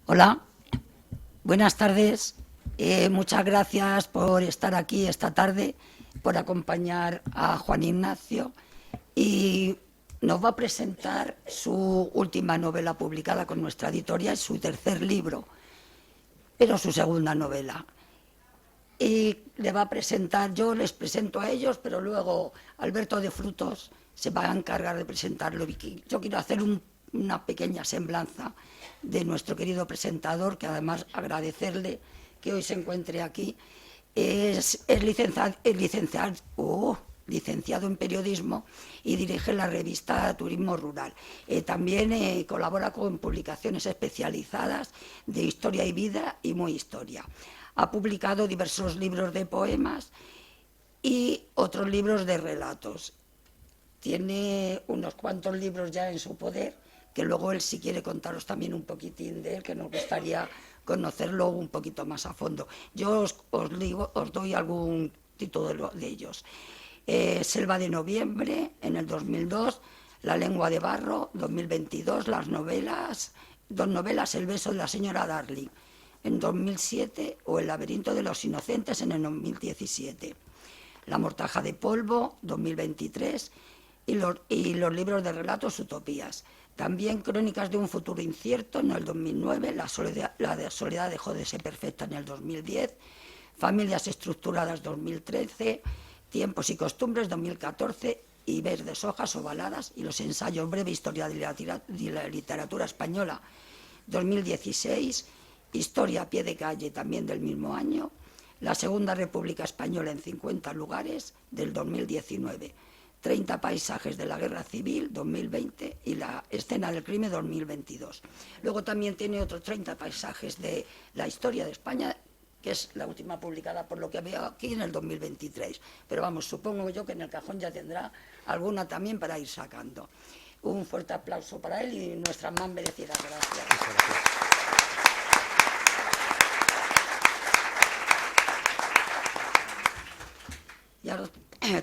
Hola, buenas tardes. Muchas gracias por estar aquí esta tarde, por acompañar a Juan Ignacio, y nos va a presentar su última novela publicada con nuestra editorial, su tercer libro, pero su segunda novela. Y le va a presentar, yo les presento a ellos, pero luego Alberto de Frutos se va a encargar de presentarlo. Yo quiero hacer una pequeña semblanza de nuestro querido presentador, que además agradecerle que hoy se encuentre aquí. Es licenciado en periodismo y dirige la revista Turismo Rural. También colabora con publicaciones especializadas de historia y vida y muy historia. Ha publicado diversos libros de poemas y otros libros de relatos. Tiene unos cuantos libros ya en su poder, que luego él, si quiere contaros también un poquitín de él, que nos gustaría conocerlo un poquito más a fondo. Yo os doy algún título de ellos. Selva de noviembre, en el 2002, La lengua de barro, 2022, dos novelas, El beso de la señora Darling, en 2007, o El laberinto de los inocentes, en el 2017. La mortaja de polvo, 2023, y los libros de relatos Utopías. También Crónicas de un futuro incierto, en el 2009, La soledad dejó de ser perfecta, en el 2010, Familias estructuradas, 2013, Tiempos y costumbres, 2014, y Verdes hojas ovaladas y los ensayos, breve historia de la literatura española, 2016, Historia a pie de calle, también del mismo año, La Segunda República Española en 50 lugares, del 2019, 30 paisajes de la Guerra Civil, 2020, y La escena del crimen, 2022. Luego también tiene otros 30 paisajes de la historia de España, que es la última publicada, por lo que veo aquí, en el 2023. Pero vamos, supongo yo que en el cajón ya tendrá alguna también para ir sacando. Un fuerte aplauso para él y nuestras más merecidas gracias. Y ahora,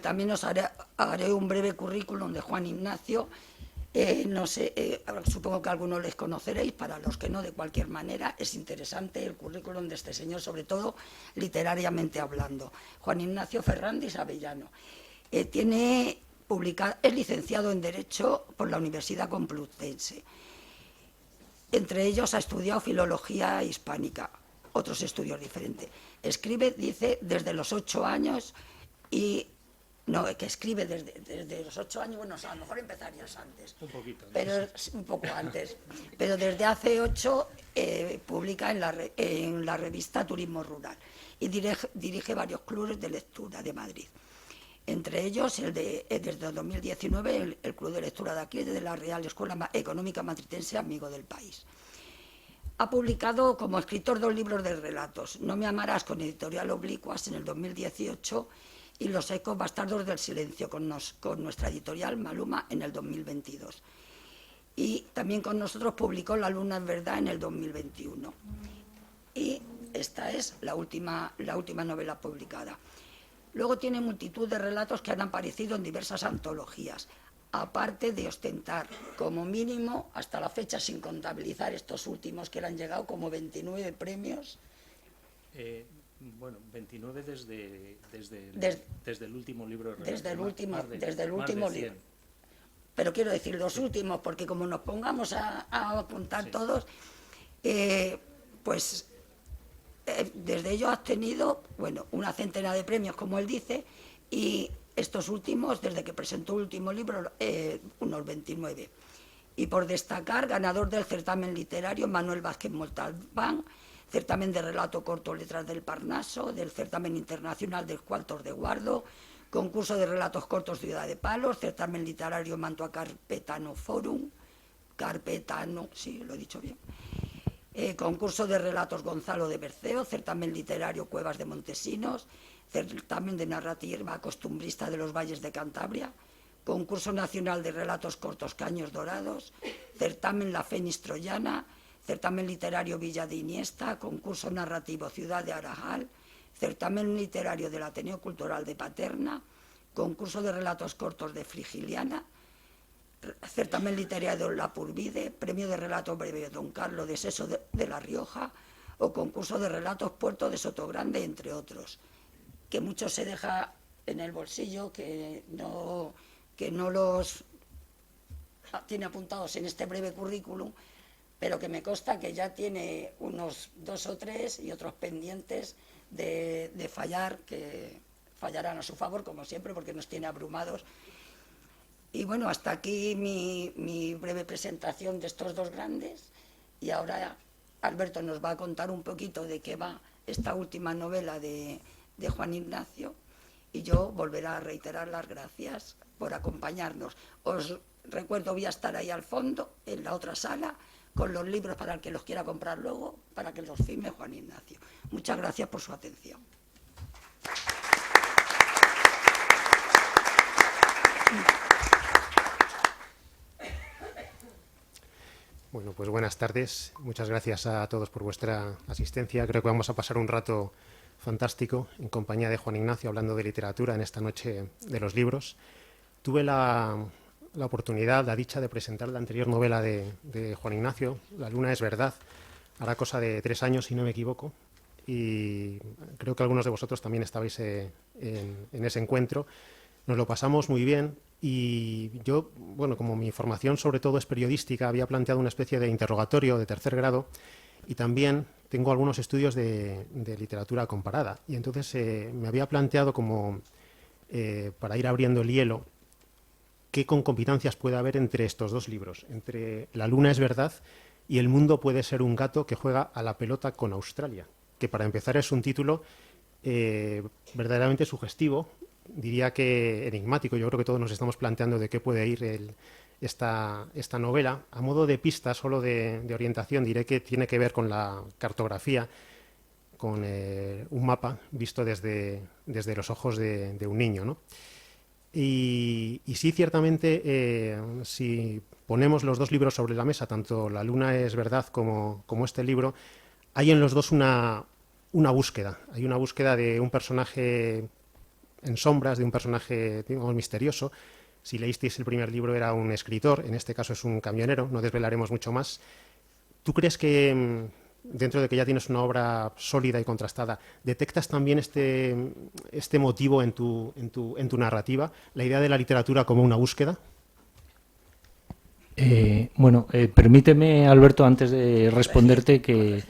también os haré un breve currículum de Juan Ignacio. No sé, supongo que algunos les conoceréis, para los que no, de cualquier manera, es interesante el currículum de este señor, sobre todo literariamente hablando. Juan Ignacio Ferrandis Avellano. Es licenciado en Derecho por la Universidad Complutense. Entre ellos ha estudiado Filología Hispánica, otros estudios diferentes. Escribe, dice, desde los 8 años y... No, que escribe desde los 8 años, bueno, a lo mejor empezarías antes. Un poquito. Pero un poco antes. Pero desde hace 8 publica en la revista Turismo Rural y dirige varios clubes de lectura de Madrid. Entre ellos, desde el 2019, el club de lectura de aquí, de la Real Escuela Económica Matritense, Amigo del País. Ha publicado como escritor 2 libros de relatos, No me amarás, con Editorial Oblicuas, en el 2018, y Los ecos bastardos del silencio, con nuestra editorial Maluma, en el 2022. Y también con nosotros publicó La luna es verdad, en el 2021. Y esta es la última novela publicada. Luego tiene multitud de relatos que han aparecido en diversas antologías, aparte de ostentar como mínimo, hasta la fecha, sin contabilizar estos últimos que le han llegado, como 29 premios. Bueno, 29 desde el último libro de relatos. Desde el último libro. Pero quiero decir los últimos, porque como nos pongamos a contar todos, pues desde ello has tenido, bueno, una centena de premios, como él dice, y estos últimos, desde que presentó el último libro, unos 29. Y por destacar, ganador del certamen literario Manuel Vázquez Montalbán, certamen de relato corto Letras del Parnaso, del certamen internacional del Cuartos de Guardo, concurso de relatos cortos Ciudad de Palos, certamen literario Mantua Carpetano Forum, sí, lo he dicho bien, concurso de relatos Gonzalo de Berceo, certamen literario Cuevas de Montesinos, certamen de narrativa costumbrista de los Valles de Cantabria, concurso nacional de relatos cortos Caños Dorados, certamen La Fénix Troyana, certamen literario Villa de Iniesta, concurso narrativo Ciudad de Arajal, certamen literario del Ateneo Cultural de Paterna, concurso de relatos cortos de Frigiliana, certamen literario La Purvide, premio de relato breve Don Carlos de Seso de La Rioja o concurso de relatos Puerto de Sotogrande, entre otros, que mucho se deja en el bolsillo, que no los tiene apuntados en este breve currículum, pero que me consta que ya tiene unos 2 o 3 y otros pendientes de fallar, que fallarán a su favor, como siempre, porque nos tiene abrumados. Y bueno, hasta aquí mi breve presentación de estos dos grandes, y ahora Alberto nos va a contar un poquito de qué va esta última novela de Juan Ignacio, y yo volveré a reiterar las gracias por acompañarnos. Os recuerdo, voy a estar ahí al fondo, en la otra sala, con los libros para el que los quiera comprar luego, para que los firme Juan Ignacio. Muchas gracias por su atención. Bueno, pues buenas tardes. Muchas gracias a todos por vuestra asistencia. Creo que vamos a pasar un rato fantástico en compañía de Juan Ignacio, hablando de literatura en esta noche de los libros. Tuve la oportunidad, la dicha de presentar la anterior novela de Juan Ignacio, La luna es verdad, hará cosa de 3 años, si no me equivoco, y creo que algunos de vosotros también estabais en ese encuentro. Nos lo pasamos muy bien y yo, bueno, como mi formación sobre todo es periodística, había planteado una especie de interrogatorio de 3er grado y también tengo algunos estudios de literatura comparada. Y entonces me había planteado como, para ir abriendo el hielo, qué concomitancias puede haber entre estos dos libros, entre La luna es verdad y El mundo puede ser un gato que juega a la pelota con Australia, que para empezar es un título verdaderamente sugestivo, diría que enigmático. Yo creo que todos nos estamos planteando de qué puede ir esta novela. A modo de pista, solo de orientación, diré que tiene que ver con la cartografía, con un mapa visto desde los ojos de un niño, ¿no? Y sí, ciertamente, si ponemos los dos libros sobre la mesa, tanto La luna es verdad como este libro, hay en los dos una búsqueda. Hay una búsqueda de un personaje en sombras, de un personaje, digamos, misterioso. Si leísteis el primer libro era un escritor, en este caso es un camionero, no desvelaremos mucho más. ¿Tú crees que, dentro de que ya tienes una obra sólida y contrastada, detectas también este motivo en tu narrativa, la idea de la literatura como una búsqueda? Permíteme, Alberto, antes de responderte, que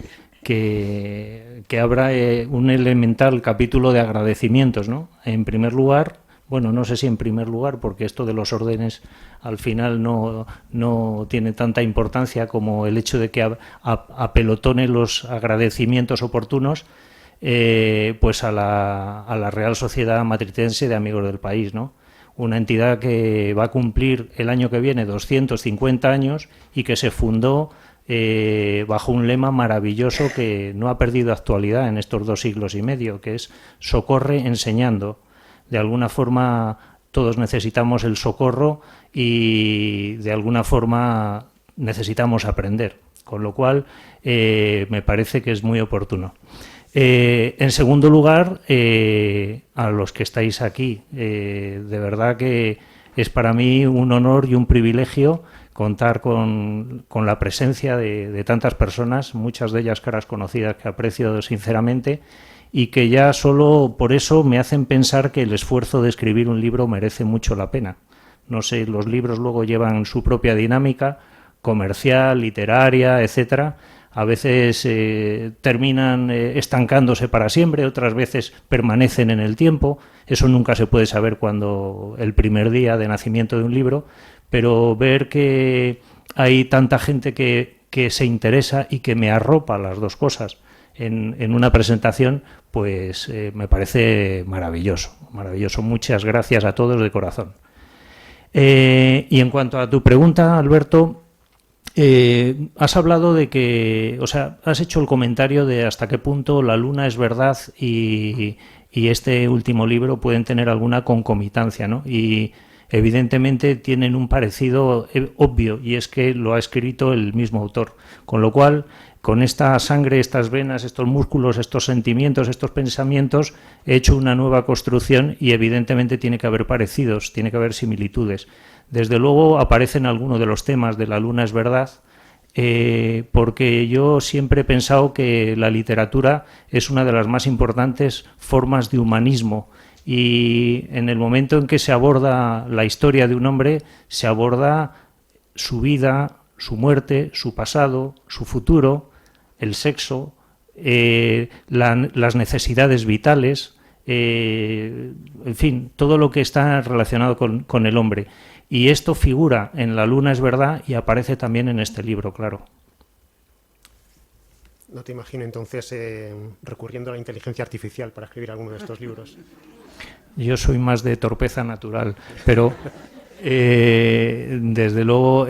habrá un elemental capítulo de agradecimientos, ¿no? En primer lugar, bueno, no sé si en primer lugar, porque esto de los órdenes al final no tiene tanta importancia como el hecho de que apelotone los agradecimientos oportunos, pues a la Real Sociedad Matritense de Amigos del País, ¿no? Una entidad que va a cumplir el año que viene 250 años y que se fundó bajo un lema maravilloso que no ha perdido actualidad en estos 2 siglos y medio, que es socorre enseñando. De alguna forma todos necesitamos el socorro y de alguna forma necesitamos aprender, con lo cual me parece que es muy oportuno. En segundo lugar, a los que estáis aquí, de verdad que es para mí un honor y un privilegio contar con la presencia de tantas personas, muchas de ellas caras conocidas que aprecio sinceramente, y que ya solo por eso me hacen pensar que el esfuerzo de escribir un libro merece mucho la pena. No sé, los libros luego llevan su propia dinámica comercial, literaria, etcétera. A veces terminan estancándose para siempre, otras veces permanecen en el tiempo. Eso nunca se puede saber cuando el primer día de nacimiento de un libro, pero ver que hay tanta gente que se interesa y que me arropa las dos cosas en una presentación, pues me parece maravilloso, maravilloso. Muchas gracias a todos de corazón. Y en cuanto a tu pregunta, Alberto, has hablado de que, o sea, has hecho el comentario de hasta qué punto La luna es verdad y este último libro pueden tener alguna concomitancia, ¿no? Y evidentemente tienen un parecido obvio, y es que lo ha escrito el mismo autor. Con lo cual, con esta sangre, estas venas, estos músculos, estos sentimientos, estos pensamientos, he hecho una nueva construcción y evidentemente tiene que haber parecidos, tiene que haber similitudes. Desde luego aparecen algunos de los temas de La luna es verdad, porque yo siempre he pensado que la literatura es una de las más importantes formas de humanismo, y en el momento en que se aborda la historia de un hombre, se aborda su vida, su muerte, su pasado, su futuro, el sexo, las necesidades vitales, en fin, todo lo que está relacionado con el hombre. Y esto figura en La luna es verdad y aparece también en este libro, claro. No te imagino entonces recurriendo a la inteligencia artificial para escribir alguno de estos libros. Yo soy más de torpeza natural, pero desde luego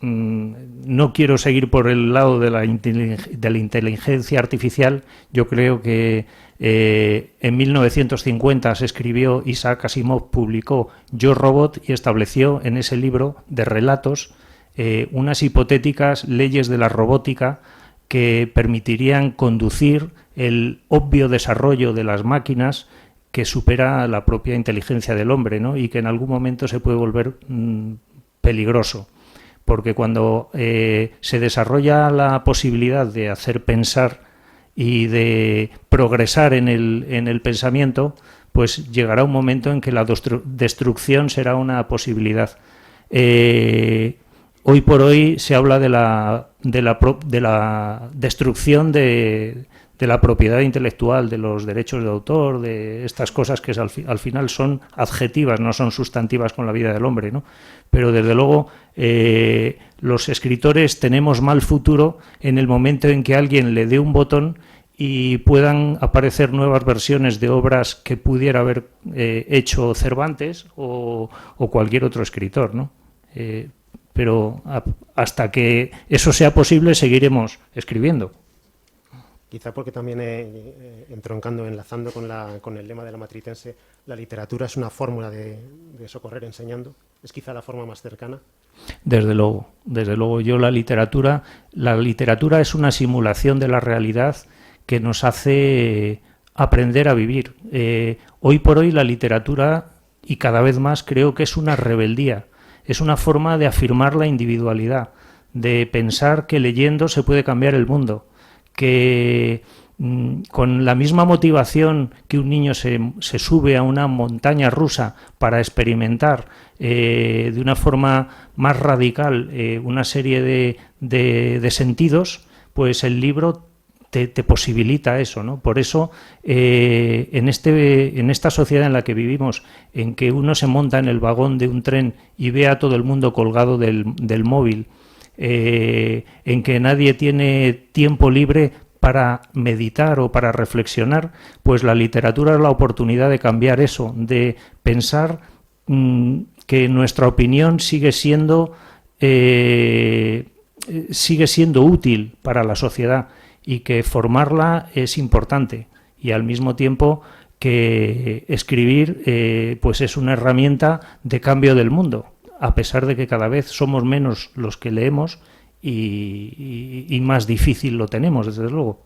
no quiero seguir por el lado de la inteligencia artificial. Yo creo que en 1950 se escribió, Isaac Asimov publicó Yo, Robot, y estableció en ese libro de relatos unas hipotéticas leyes de la robótica que permitirían conducir el obvio desarrollo de las máquinas que supera la propia inteligencia del hombre, ¿no? Y que en algún momento se puede volver peligroso, porque cuando se desarrolla la posibilidad de hacer pensar y de progresar en el pensamiento, pues llegará un momento en que la destrucción será una posibilidad. Hoy por hoy se habla de la destrucción de la propiedad intelectual, de los derechos de autor, de estas cosas que al final son adjetivas, no son sustantivas con la vida del hombre, ¿no? Pero desde luego los escritores tenemos mal futuro en el momento en que alguien le dé un botón y puedan aparecer nuevas versiones de obras que pudiera haber hecho Cervantes o cualquier otro escritor, ¿no? Pero hasta que eso sea posible seguiremos escribiendo. Quizá porque también, entroncando, enlazando con el lema de la Matritense, la literatura es una fórmula de socorrer enseñando. ¿Es quizá la forma más cercana? Desde luego. Yo la literatura es una simulación de la realidad que nos hace aprender a vivir. Hoy por hoy la literatura, y cada vez más, creo que es una rebeldía. Es una forma de afirmar la individualidad, de pensar que leyendo se puede cambiar el mundo, que con la misma motivación que un niño se sube a una montaña rusa para experimentar de una forma más radical una serie de sentidos, pues el libro te posibilita eso, ¿no? Por eso en esta sociedad en la que vivimos, en que uno se monta en el vagón de un tren y ve a todo el mundo colgado del móvil, en que nadie tiene tiempo libre para meditar o para reflexionar, pues la literatura es la oportunidad de cambiar eso, de pensar que nuestra opinión sigue siendo útil para la sociedad y que formarla es importante, y al mismo tiempo que escribir pues es una herramienta de cambio del mundo, a pesar de que cada vez somos menos los que leemos y más difícil lo tenemos, desde luego.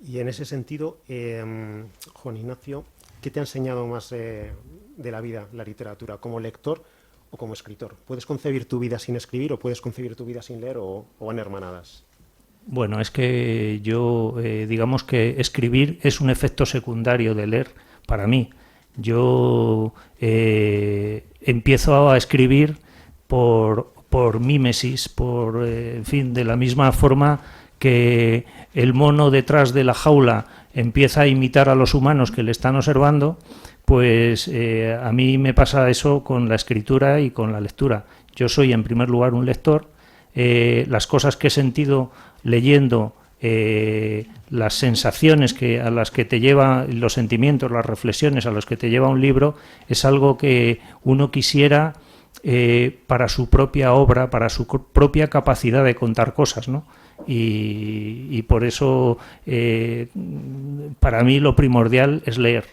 Y en ese sentido, Juan Ignacio, ¿qué te ha enseñado más de la vida, la literatura, como lector o como escritor? ¿Puedes concebir tu vida sin escribir o puedes concebir tu vida sin leer o van hermanadas? Bueno, es que yo, digamos que escribir es un efecto secundario de leer para mí. Yo empiezo a escribir por mímesis, en fin, de la misma forma que el mono detrás de la jaula empieza a imitar a los humanos que le están observando, pues a mí me pasa eso con la escritura y con la lectura. Yo soy, en primer lugar, un lector. Las cosas que he sentido leyendo, las sensaciones a las que te lleva, los sentimientos, las reflexiones a los que te lleva un libro, es algo que uno quisiera para su propia obra, para su propia capacidad de contar cosas, ¿no? Y por eso para mí lo primordial es leer.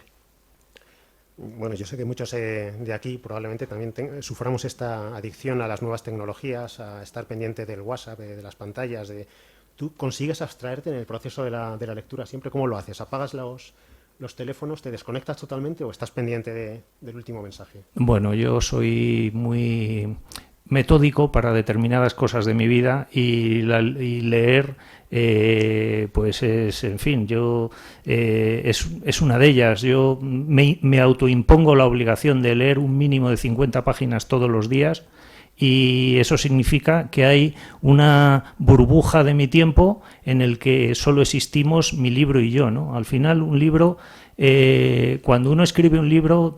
Bueno, yo sé que muchos de aquí probablemente también suframos esta adicción a las nuevas tecnologías, a estar pendiente del WhatsApp, de las pantallas. ¿Tú consigues abstraerte en el proceso de la lectura siempre? ¿Cómo lo haces? ¿Apagas los teléfonos, te desconectas totalmente o estás pendiente del último mensaje? Bueno, yo soy muy metódico para determinadas cosas de mi vida y leer pues es, en fin, es una de ellas. Yo me autoimpongo la obligación de leer un mínimo de 50 páginas todos los días y eso significa que hay una burbuja de mi tiempo en el que solo existimos mi libro y yo, ¿no? Al final un libro, cuando uno escribe un libro,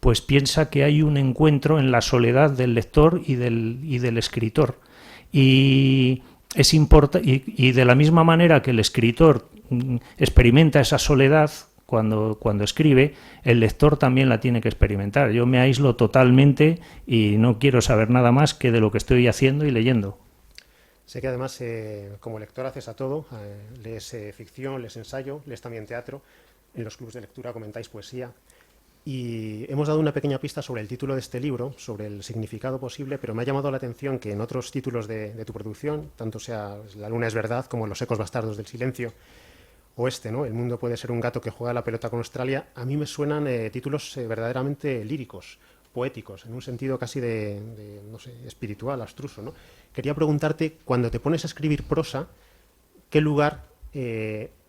pues piensa que hay un encuentro en la soledad del lector y del escritor. Y de la misma manera que el escritor experimenta esa soledad cuando escribe, el lector también la tiene que experimentar. Yo me aíslo totalmente y no quiero saber nada más que de lo que estoy haciendo y leyendo. Sé que además como lector haces a todo, lees ficción, lees ensayo, lees también teatro, en los clubes de lectura comentáis poesía. Y hemos dado una pequeña pista sobre el título de este libro, sobre el significado posible, pero me ha llamado la atención que en otros títulos de tu producción, tanto sea La luna es verdad como Los ecos bastardos del silencio, o ¿no? El mundo puede ser un gato que juega la pelota con Australia, a mí me suenan títulos verdaderamente líricos, poéticos, en un sentido casi no sé, espiritual, abstruso, ¿no? Quería preguntarte, cuando te pones a escribir prosa, ¿qué lugar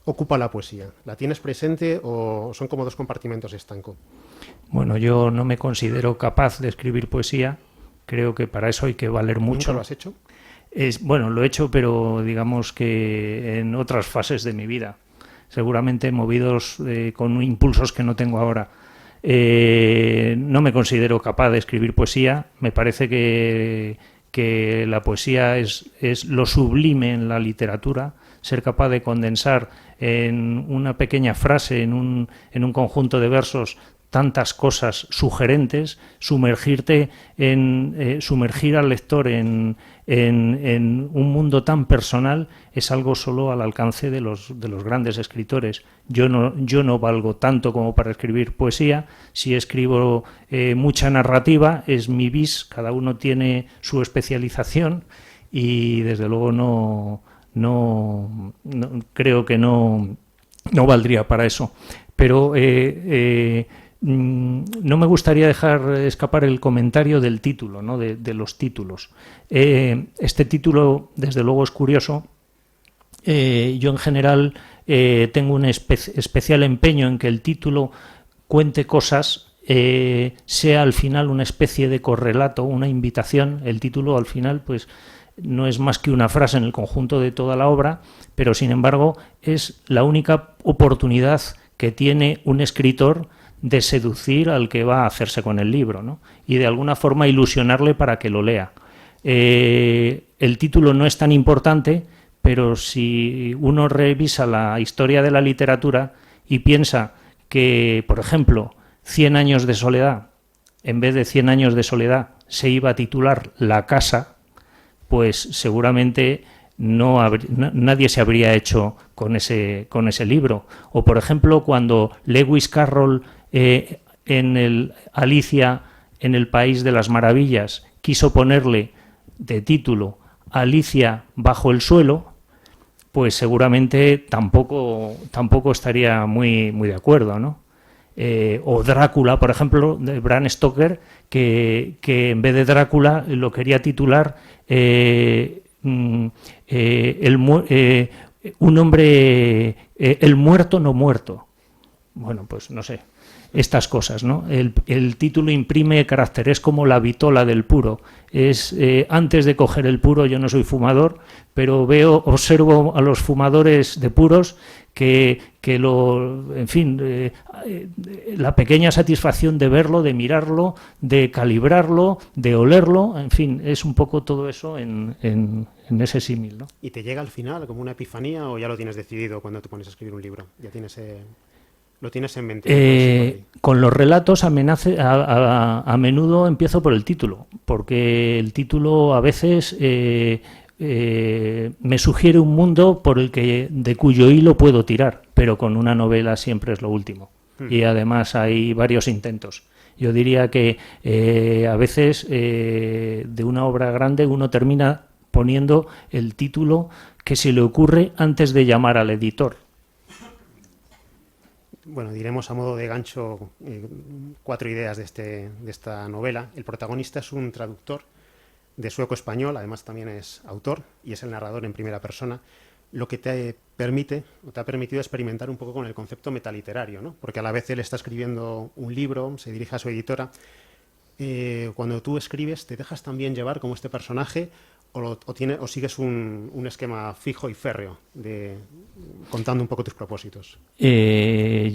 ocupa la poesía? ¿La tienes presente o son como dos compartimentos estanco? Bueno, yo no me considero capaz de escribir poesía. Creo que para eso hay que valer mucho. ¿Nunca lo has hecho? Bueno, lo he hecho, pero digamos que en otras fases de mi vida. Seguramente movidos con impulsos que no tengo ahora. No me considero capaz de escribir poesía. Me parece que la poesía es lo sublime en la literatura. Ser capaz de condensar en una pequeña frase, en un conjunto de versos, tantas cosas sugerentes, sumergir al lector en un mundo tan personal es algo solo al alcance de los grandes escritores. Yo no valgo tanto como para escribir poesía. Si escribo mucha narrativa, es mi bis, cada uno tiene su especialización y desde luego no creo que no valdría para eso. Pero no me gustaría dejar escapar el comentario del título, ¿no? de los títulos. Este título, desde luego, es curioso. Yo, en general, tengo un especial empeño en que el título cuente cosas, sea al final una especie de correlato, una invitación. El título, al final, pues no es más que una frase en el conjunto de toda la obra, pero, sin embargo, es la única oportunidad que tiene un escritor de seducir al que va a hacerse con el libro, ¿no? Y de alguna forma ilusionarle para que lo lea. El título no es tan importante, pero si uno revisa la historia de la literatura y piensa que, por ejemplo, 100 años de soledad, en vez de 100 años de soledad, se iba a titular La casa, pues seguramente nadie se habría hecho con ese libro. O, por ejemplo, cuando Lewis Carroll en el Alicia en el País de las Maravillas quiso ponerle de título Alicia bajo el suelo, pues seguramente tampoco estaría muy de acuerdo, ¿no? O Drácula, por ejemplo, de Bram Stoker, que en vez de Drácula lo quería titular un hombre, el muerto no muerto. Bueno, pues no sé, estas cosas, ¿no? El título imprime carácter, es como la vitola del puro. Antes de coger el puro, yo no soy fumador, pero observo a los fumadores de puros en fin, la pequeña satisfacción de verlo, de mirarlo, de calibrarlo, de olerlo, en fin, es un poco todo eso en ese símil, ¿no? ¿Y te llega al final como una epifanía o ya lo tienes decidido cuando te pones a escribir un libro? ¿Ya tienes lo tienes en mente? Con los relatos a menudo empiezo por el título, porque el título a veces me sugiere un mundo de cuyo hilo puedo tirar, pero con una novela siempre es lo último. y además hay varios intentos. Yo diría que a veces de una obra grande uno termina poniendo el título que se le ocurre antes de llamar al editor. Bueno, diremos a modo de gancho 4 ideas de esta novela. El protagonista es un traductor de sueco-español, además también es autor y es el narrador en primera persona, lo que te ha permitido experimentar un poco con el concepto metaliterario, ¿no? Porque a la vez él está escribiendo un libro, se dirige a su editora. Cuando tú escribes, ¿te dejas también llevar como este personaje o sigues un esquema fijo y férreo contando un poco tus propósitos? ¿Eres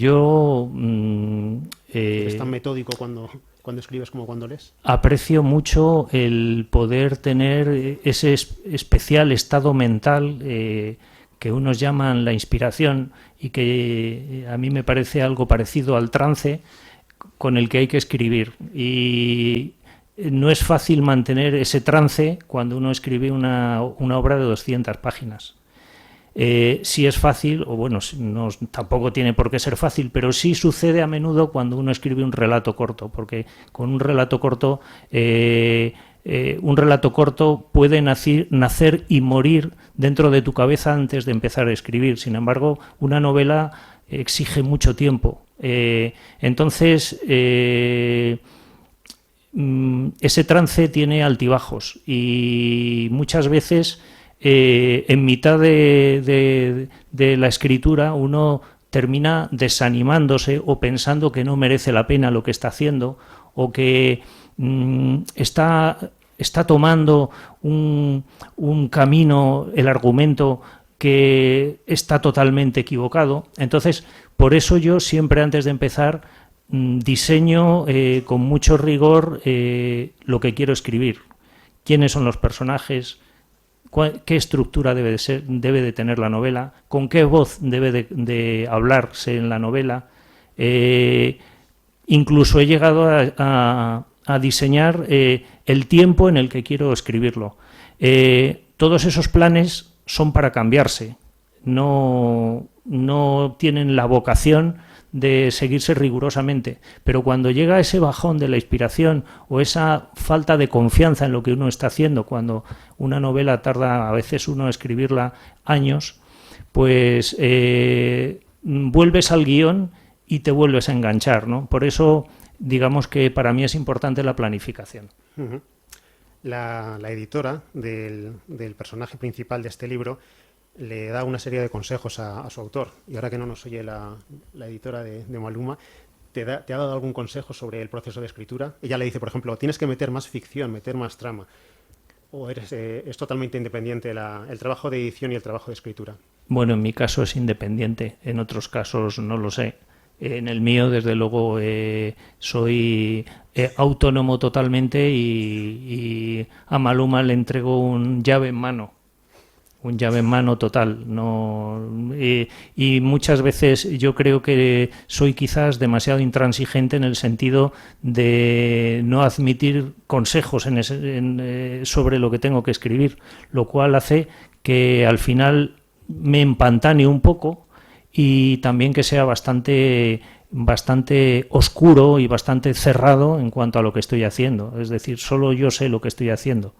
tan metódico cuando escribes como cuando lees? Aprecio mucho el poder tener ese especial estado mental que unos llaman la inspiración y que a mí me parece algo parecido al trance con el que hay que escribir. Y no es fácil mantener ese trance cuando uno escribe una obra de 200 páginas. Sí es fácil, o bueno, tampoco tiene por qué ser fácil, pero sí sucede a menudo cuando uno escribe un relato corto, porque con un relato corto puede nacer y morir dentro de tu cabeza antes de empezar a escribir. Sin embargo, una novela exige mucho tiempo. Entonces, ese trance tiene altibajos y muchas veces en mitad de la escritura uno termina desanimándose o pensando que no merece la pena lo que está haciendo o que está tomando un camino, el argumento, que está totalmente equivocado. Entonces, por eso yo siempre antes de empezar diseño con mucho rigor lo que quiero escribir. ¿Quiénes son los personajes? ¿Qué estructura debe de tener la novela? ¿Con qué voz debe de hablarse en la novela? Incluso he llegado a diseñar el tiempo en el que quiero escribirlo. Todos esos planes son para cambiarse. No tienen la vocación de seguirse rigurosamente, pero cuando llega ese bajón de la inspiración o esa falta de confianza en lo que uno está haciendo, cuando una novela tarda a veces uno a escribirla años, pues vuelves al guión y te vuelves a enganchar, ¿no? Por eso, digamos que para mí es importante la planificación. Uh-huh. La editora del personaje principal de este libro le da una serie de consejos a su autor. Y ahora que no nos oye la editora de Maluma, ¿te ha dado algún consejo sobre el proceso de escritura? Ella le dice, por ejemplo, tienes que meter más ficción, meter más trama. ¿O es totalmente independiente el trabajo de edición y el trabajo de escritura? Bueno, en mi caso es independiente. En otros casos no lo sé. En el mío, desde luego, soy autónomo totalmente y a Maluma le entrego un llave en mano total. Y muchas veces yo creo que soy quizás demasiado intransigente en el sentido de no admitir consejos sobre lo que tengo que escribir, lo cual hace que al final me empantanee un poco y también que sea bastante oscuro y bastante cerrado en cuanto a lo que estoy haciendo. Es decir, solo yo sé lo que estoy haciendo.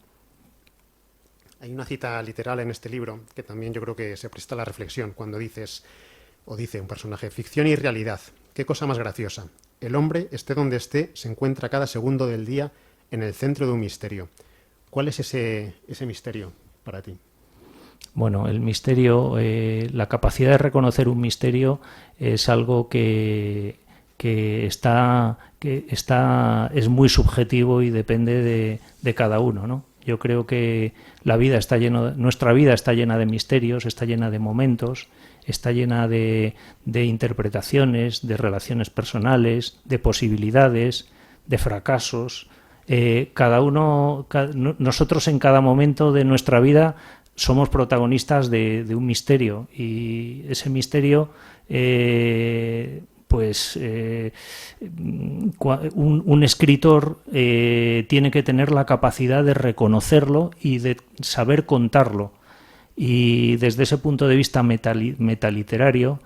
Hay una cita literal en este libro que también yo creo que se presta a la reflexión cuando dice un personaje, ficción y realidad. ¿Qué cosa más graciosa? El hombre, esté donde esté, se encuentra cada segundo del día en el centro de un misterio. ¿Cuál es ese misterio para ti? Bueno, el misterio, la capacidad de reconocer un misterio es algo que es muy subjetivo y depende de cada uno, ¿no? Yo creo que nuestra vida está llena de misterios, está llena de momentos, está llena de interpretaciones, de relaciones personales, de posibilidades, de fracasos. Nosotros en cada momento de nuestra vida somos protagonistas de un misterio y ese misterio un escritor tiene que tener la capacidad de reconocerlo y de saber contarlo. Y desde ese punto de vista metaliterario,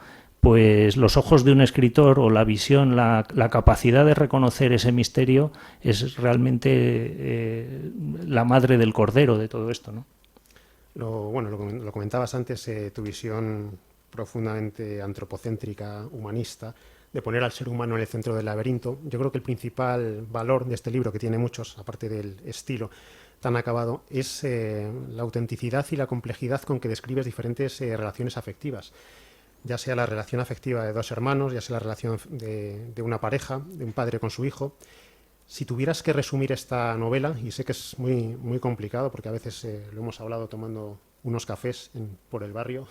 pues los ojos de un escritor o la visión, la capacidad de reconocer ese misterio es realmente la madre del cordero de todo esto, ¿no? Lo comentabas antes, tu visión profundamente antropocéntrica, humanista, de poner al ser humano en el centro del laberinto. Yo creo que el principal valor de este libro, que tiene muchos, aparte del estilo tan acabado, es la autenticidad y la complejidad con que describes diferentes relaciones afectivas, ya sea la relación afectiva de dos hermanos, ya sea la relación de una pareja, de un padre con su hijo. Si tuvieras que resumir esta novela, y sé que es muy, muy complicado porque a veces lo hemos hablado tomando unos cafés por el barrio,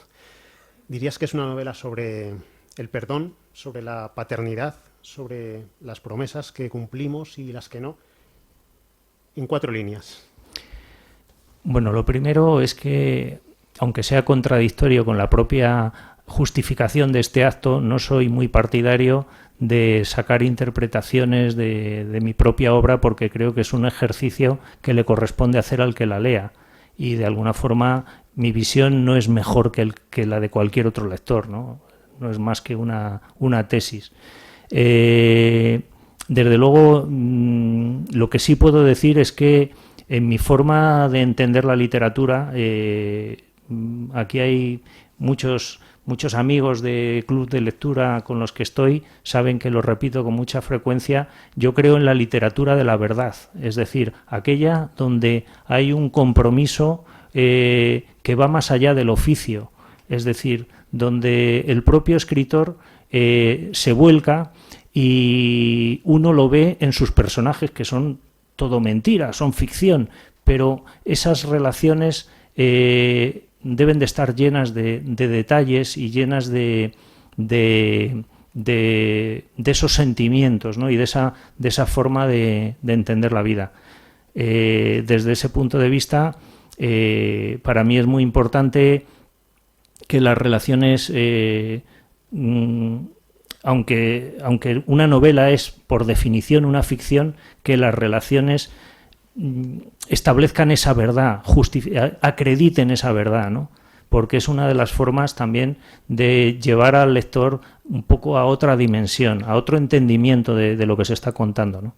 ¿dirías que es una novela sobre el perdón, sobre la paternidad, sobre las promesas que cumplimos y las que no? En 4 líneas. Bueno, lo primero es que, aunque sea contradictorio con la propia justificación de este acto, no soy muy partidario de sacar interpretaciones de mi propia obra, porque creo que es un ejercicio que le corresponde hacer al que la lea, y de alguna forma mi visión no es mejor que la de cualquier otro lector, ¿no? No es más que una tesis. Desde luego, lo que sí puedo decir es que en mi forma de entender la literatura, aquí hay muchos amigos de club de lectura con los que estoy, saben que lo repito con mucha frecuencia. Yo creo en la literatura de la verdad, es decir, aquella donde hay un compromiso que va más allá del oficio, es decir, donde el propio escritor se vuelca y uno lo ve en sus personajes, que son todo mentira, son ficción, pero esas relaciones deben de estar llenas de detalles y llenas de esos sentimientos, ¿no? Y de esa forma de entender la vida. Desde ese punto de vista, para mí es muy importante que las relaciones, aunque una novela es por definición una ficción, que las relaciones establezcan esa verdad, acrediten esa verdad, ¿no? Porque es una de las formas también de llevar al lector un poco a otra dimensión, a otro entendimiento de lo que se está contando, ¿no?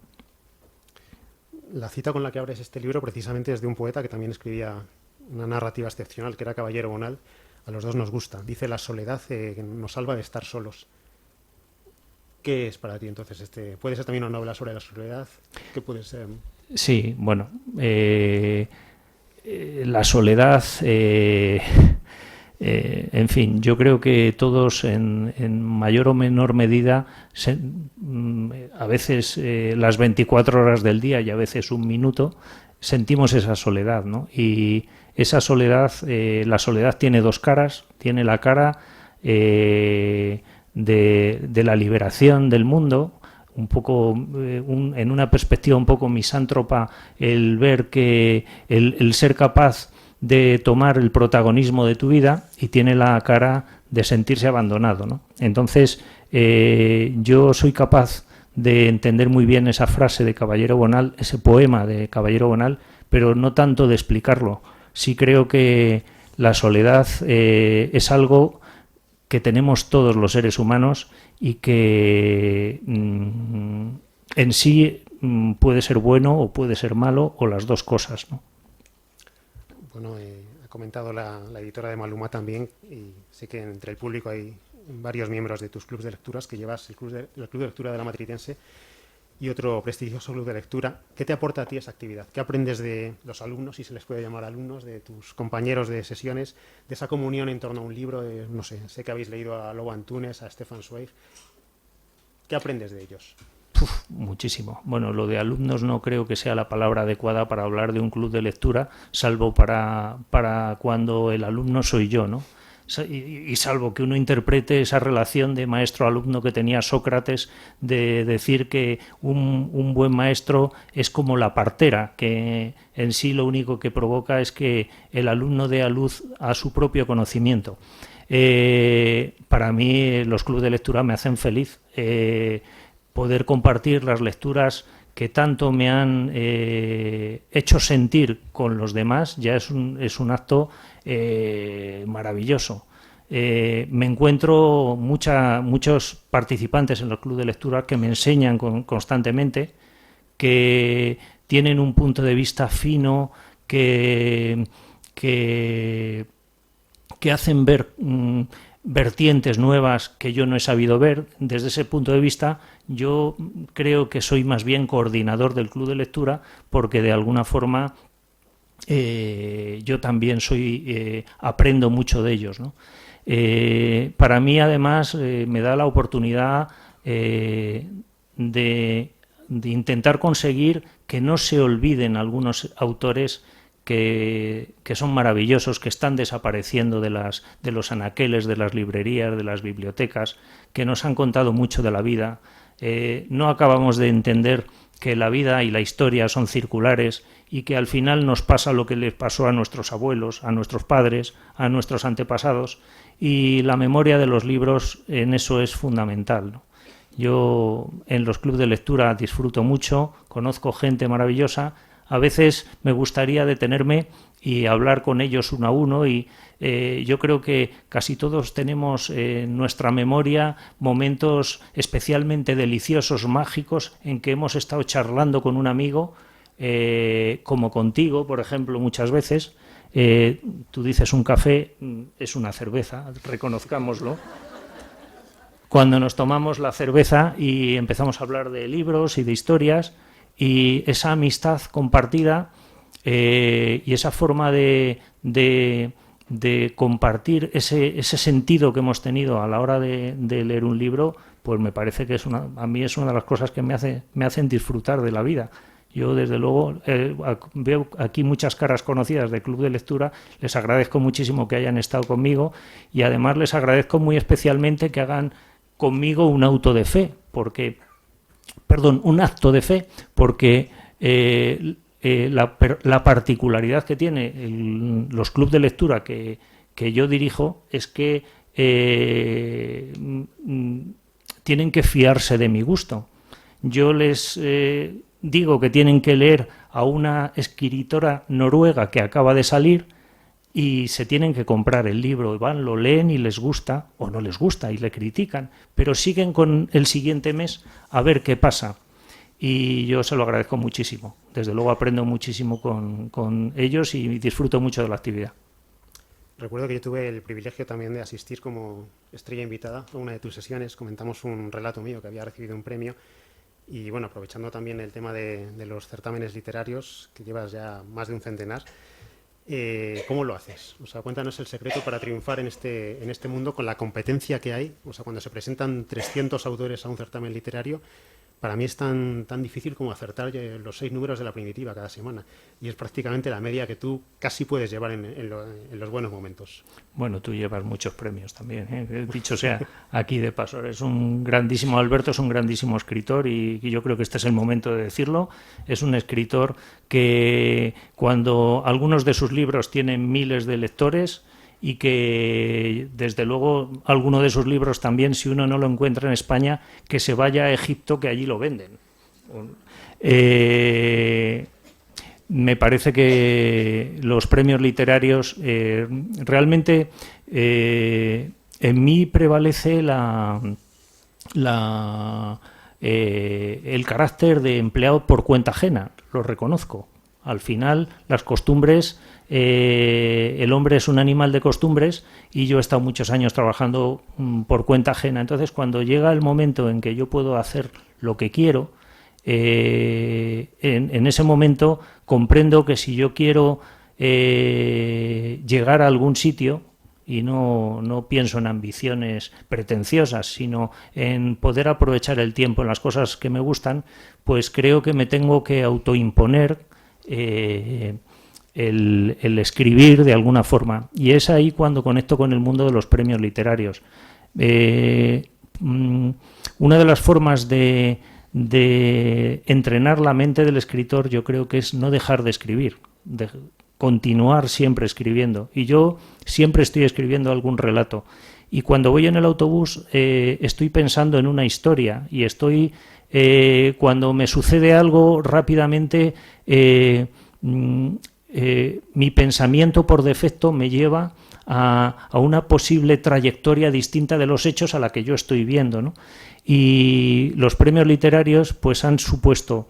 La cita con la que abres este libro precisamente es de un poeta que también escribía una narrativa excepcional, que era Caballero Bonal. A los dos nos gusta. Dice: la soledad nos salva de estar solos. ¿Qué es para ti entonces ¿Puede ser también una novela sobre la soledad? ¿Qué puede ser? Sí, bueno, la soledad, en fin, yo creo que todos en mayor o menor medida, a veces las 24 horas del día y a veces un minuto, sentimos esa soledad, ¿no? Y esa soledad, la soledad tiene dos caras. Tiene la cara de la liberación del mundo, un poco en una perspectiva un poco misántropa, el ver que el ser capaz de tomar el protagonismo de tu vida, y tiene la cara de sentirse abandonado, ¿no? Entonces, yo soy capaz de entender muy bien esa frase de Caballero Bonal, ese poema de Caballero Bonal, pero no tanto de explicarlo. Sí creo que la soledad es algo que tenemos todos los seres humanos y que en sí puede ser bueno o puede ser malo, o las dos cosas, ¿no? Bueno, ha comentado la editora de Maluma también, y sé que entre el público hay varios miembros de tus clubes de lecturas, que llevas el club de lectura de la Matritense y otro prestigioso club de lectura. ¿Qué te aporta a ti esa actividad? ¿Qué aprendes de los alumnos, si se les puede llamar alumnos, de tus compañeros de sesiones, de esa comunión en torno a un libro? No sé que habéis leído a Lobo Antunes, a Stefan Zweig. ¿Qué aprendes de ellos? Muchísimo. Bueno, lo de alumnos no creo que sea la palabra adecuada para hablar de un club de lectura, salvo para cuando el alumno soy yo, ¿no? Y salvo que uno interprete esa relación de maestro-alumno que tenía Sócrates, de decir que un buen maestro es como la partera, que en sí lo único que provoca es que el alumno dé a luz a su propio conocimiento. Para mí los clubes de lectura me hacen feliz. Poder compartir las lecturas que tanto me han hecho sentir con los demás ya es un acto maravilloso. me encuentro muchos participantes en el club de lectura que me enseñan constantemente, que tienen un punto de vista fino, que hacen ver vertientes nuevas que yo no he sabido ver. Desde ese punto de vista, yo creo que soy más bien coordinador del club de lectura, porque de alguna forma yo también aprendo mucho de ellos, ¿no? Para mí, además, me da la oportunidad de intentar conseguir que no se olviden algunos autores que son maravillosos, que están desapareciendo de los anaqueles, de las librerías, de las bibliotecas, que nos han contado mucho de la vida. No acabamos de entender que la vida y la historia son circulares y que al final nos pasa lo que les pasó a nuestros abuelos, a nuestros padres, a nuestros antepasados, y la memoria de los libros en eso es fundamental, ¿no? Yo en los clubes de lectura disfruto mucho, conozco gente maravillosa. A veces me gustaría detenerme y hablar con ellos uno a uno, y yo creo que casi todos tenemos en nuestra memoria momentos especialmente deliciosos, mágicos, en que hemos estado charlando con un amigo, como contigo, por ejemplo, muchas veces. Tú dices un café, es una cerveza, reconozcámoslo. Cuando nos tomamos la cerveza y empezamos a hablar de libros y de historias, y esa amistad compartida y esa forma de compartir ese sentido que hemos tenido a la hora de leer un libro, pues me parece que a mí es una de las cosas que me hacen disfrutar de la vida. Yo, desde luego, veo aquí muchas caras conocidas del club de lectura. Les agradezco muchísimo que hayan estado conmigo, y además les agradezco muy especialmente que hagan conmigo un acto de fe, porque la particularidad que tiene los clubes de lectura que yo dirijo es que tienen que fiarse de mi gusto. Yo les digo que tienen que leer a una escritora noruega que acaba de salir, y se tienen que comprar el libro, van, lo leen y les gusta o no les gusta y le critican, pero siguen con el siguiente mes a ver qué pasa. Y yo se lo agradezco muchísimo. Desde luego aprendo muchísimo con ellos y disfruto mucho de la actividad. Recuerdo que yo tuve el privilegio también de asistir como estrella invitada a una de tus sesiones. Comentamos un relato mío que había recibido un premio. Y bueno, aprovechando también el tema de los certámenes literarios, que llevas ya más de un centenar, ¿cómo lo haces? O sea, cuéntanos el secreto para triunfar en este mundo con la competencia que hay. O sea, cuando se presentan 300 autores a un certamen literario, para mí es tan difícil como acertar los 6 números de la primitiva cada semana. Y es prácticamente la media que tú casi puedes llevar en los buenos momentos. Bueno, tú llevas muchos premios también, ¿eh? Dicho sea aquí de paso, Alberto es un grandísimo escritor, y yo creo que este es el momento de decirlo. Es un escritor que, cuando algunos de sus libros tienen miles de lectores, y que desde luego alguno de sus libros también, si uno no lo encuentra en España, que se vaya a Egipto, que allí lo venden. Me parece que los premios literarios realmente en mí prevalece el carácter de empleado por cuenta ajena, lo reconozco. Al final, las costumbres, el hombre es un animal de costumbres, y yo he estado muchos años trabajando por cuenta ajena. Entonces, cuando llega el momento en que yo puedo hacer lo que quiero, en ese momento comprendo que si yo quiero llegar a algún sitio, y no pienso en ambiciones pretenciosas, sino en poder aprovechar el tiempo en las cosas que me gustan, pues creo que me tengo que autoimponer el escribir de alguna forma, y es ahí cuando conecto con el mundo de los premios literarios. Una de las formas de entrenar la mente del escritor, yo creo que es no dejar de escribir, de continuar siempre escribiendo, y yo siempre estoy escribiendo algún relato, y cuando voy en el autobús estoy pensando en una historia, y estoy cuando me sucede algo rápidamente mi pensamiento por defecto me lleva a una posible trayectoria distinta de los hechos a la que yo estoy viendo, ¿no? Y los premios literarios pues han supuesto,